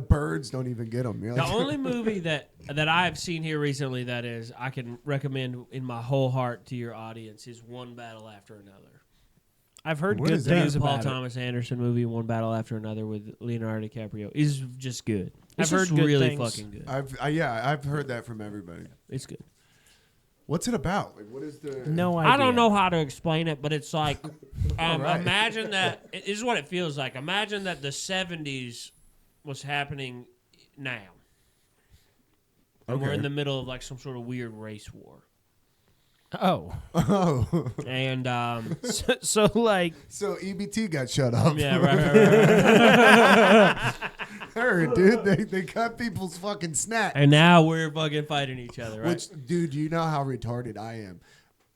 Birds don't even get them. The only movie that I've seen here recently that is I can recommend in my whole heart to your audience is One Battle After Another. I've heard What good is that? things The Paul about it. Thomas Anderson movie, One Battle After Another with Leonardo DiCaprio, is just good. It's I've heard just good really things. fucking good. I've heard that from everybody. It's good. What's it about? Like, what is the? No idea. I don't know how to explain it, but it's like right. imagine that. This is what it feels like. Imagine that the 70s was happening now. And we're Okay. in the middle of like some sort of weird race war. Oh. Oh, And So like, so EBT got shut off. yeah, right. Heard, dude. They cut people's fucking snacks. And now we're fucking fighting each other, right? Which, dude, you know how retarded I am.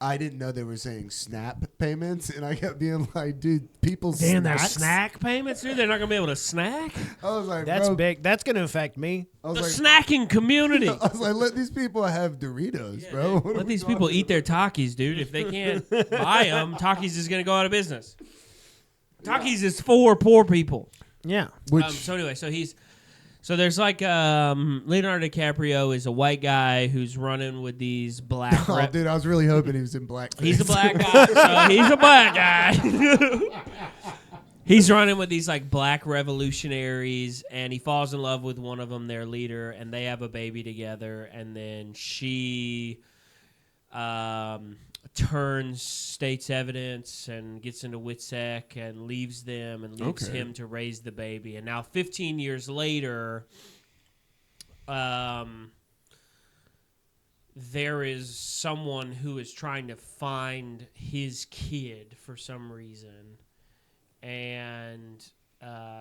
I didn't know they were saying SNAP payments, and I kept being like, dude, people's Damn, there's snacks? snack payments, dude. They're not gonna be able to snack. I was like, that's bro, big. That's going to affect me. I was The like, snacking community. I was like, let these people have Doritos, bro. What are Let we these talking people eat their Takis, dude. If they can't buy them, Takis is gonna go out of business. Takis is for poor people. Yeah. Which, So anyway, so there's like Leonardo DiCaprio is a white guy who's running with these black. oh, dude, I was really hoping he was in blackface. He's a black guy. So he's a black guy. He's running with these like black revolutionaries, and he falls in love with one of them, their leader, and they have a baby together. And then she turns state's evidence and gets into WITSEC and leaves them and leaves Okay. him to raise the baby. And now 15 years later, there is someone who is trying to find his kid for some reason. And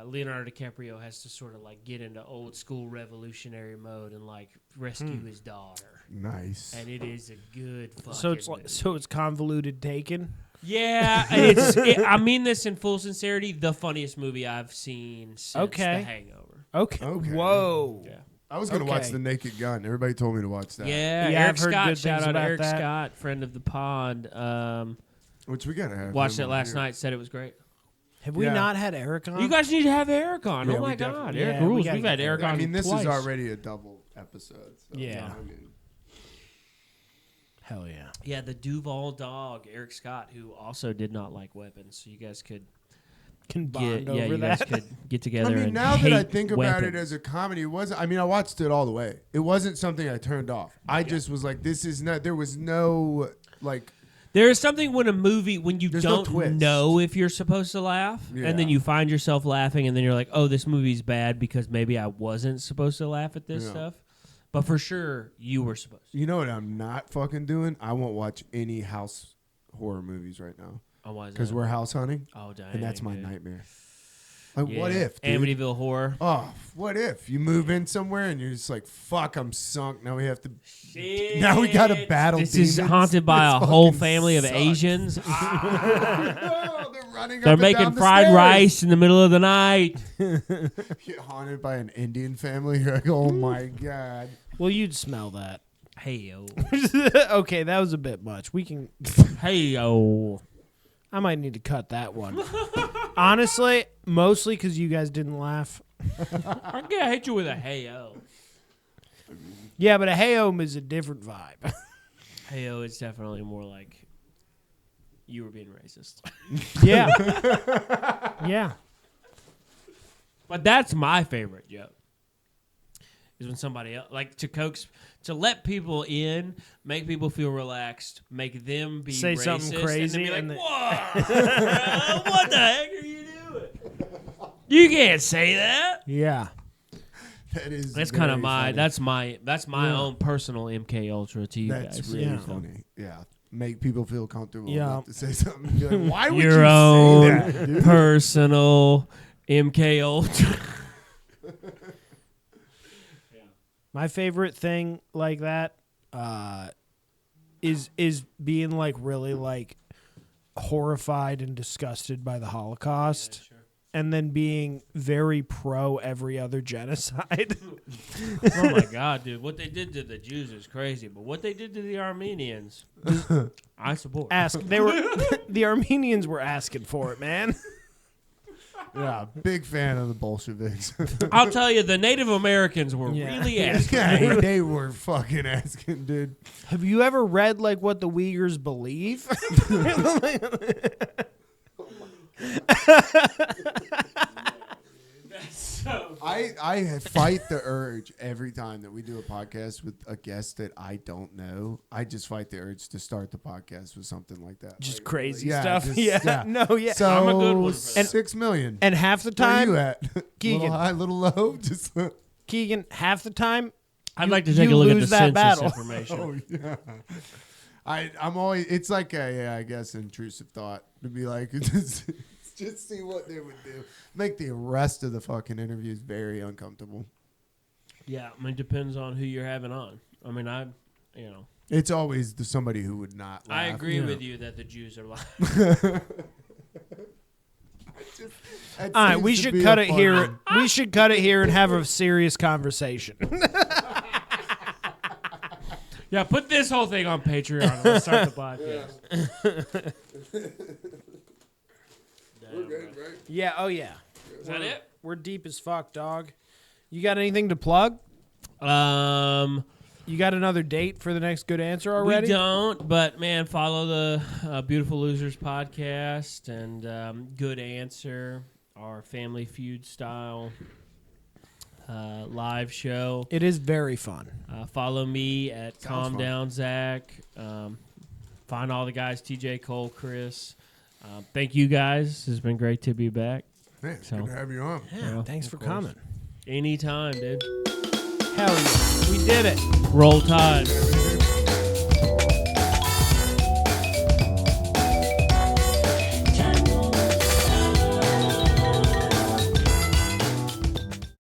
Leonardo DiCaprio has to sort of like get into old school revolutionary mode and like rescue his daughter. Nice. And it is a good fucking So it's like, movie. so it's convoluted Taken. Yeah, I mean this in full sincerity, the funniest movie I've seen since Okay. The Hangover. Okay. Okay. Whoa. Yeah. I was going to watch Okay. The Naked Gun. Everybody told me to watch that. Yeah, Yeah, Eric I've heard Scott, good shout things out to about Eric that. Scott, friend of the pod. Which we got to have. Watched him it on last here. night, said it was great. Have we Yeah. not had Eric on? You guys need to have Eric on. Yeah, Oh my we God, definitely- Eric Yeah, we rules. gotta We've had get Eric I on mean, this twice. is already a double episode. So, Yeah. I mean, Hell yeah. Yeah, the Duval dog, Eric Scott, who also did not like weapons. So you guys could Can bond get, over you guys that. could get together. I mean, and now that I hate think about it weapons. as a comedy, it wasn't. I mean, I watched it all the way. It wasn't something I turned off. I just was like, this is not. There was no like. There is something when a movie when you There's no don't twist. know if you're supposed to laugh, and then Yeah. you find yourself laughing, and then you're like, "Oh, this movie's bad because maybe I wasn't supposed to laugh at this Yeah. stuff." But for sure, you were supposed to. You know what I'm not fucking doing? I won't watch any house horror movies right now Oh, why is because that? we're house hunting, Oh, dang. and that's my dude. nightmare. Like, what Yeah. if, dude? Amityville Horror? Oh, what if you move in somewhere and you're just like, fuck, I'm sunk. Now we have to. Shit. Now we gotta battle This demons. is haunted by This a whole fucking family of sucks. Asians. Oh, they're running. They're up and making down the fried stairs. rice in the middle of the night. Get haunted by an Indian family. You're like, oh my god. Well, you'd smell that. Hey yo, Okay, that was a bit much. We can. hey yo. I might need to cut that one. Honestly, mostly because you guys didn't laugh. I'm gonna hit you with a hey yo. Yeah, but a hey-om is a different vibe. Hey yo, it's definitely more like you were being racist. Yeah. Yeah. But that's my favorite joke. is when somebody else, like to let people in, make people feel relaxed, make them be Say racist, something crazy, and then be like, "Whoa, what the heck are you doing? You can't say that." Yeah. That's kind of that's my own personal MK Ultra to you That's guys. really funny. Yeah. Make people feel comfortable Yeah. enough to say something. You're like, why would Your you own say that, dude? personal MK Ultra. My favorite thing like that is being like really like horrified and disgusted by the Holocaust. Yeah, sure. And then being very pro every other genocide. Oh my God, dude! What they did to the Jews is crazy, but what they did to the Armenians, I support. The Armenians were asking for it, man. Yeah, big fan of the Bolsheviks. I'll tell you, the Native Americans were really asking. Yeah, they were fucking asking, dude. Have you ever read like what the Uyghurs believe? I fight the urge every time that we do a podcast with a guest that I don't know. I just fight the urge to start the podcast with something like that. Just like, crazy yeah, stuff. just- Yeah. No, yeah. So I'm a good one for that. 6 million. And half the Where are time, you at? Keegan. Little high, little low. Just Keegan, half the time, I'd like to take you a look at the lose that census battle. information. oh yeah. I'm always. It's like I guess intrusive thought to be like just see what they would do. Make the rest of the fucking interviews very uncomfortable. Yeah, I mean, it depends on who you're having on. I mean, It's always somebody who would not laugh. I agree with you that the Jews are lying. That all right, seems we to should be cut a it fun here. one. We should cut it here and have a serious conversation. Yeah, put this whole thing on Patreon and let's start the podcast. We're good, right? Yeah, oh yeah. Is that it? We're deep as fuck, dog. You got anything to plug? You got another date for the next good answer already? We don't, but man, follow the Beautiful Losers podcast and Good Answer, our Family Feud style live show. It is very fun. Follow me at Sounds Calm fun. Down Zach. Find all the guys, TJ, Cole, Chris. Thank you guys. It's been great to be back. Man, it's So- good to have you on. Yeah, Well, thanks for of course. coming. Anytime, dude. Hell yeah. We did it. Roll Tide.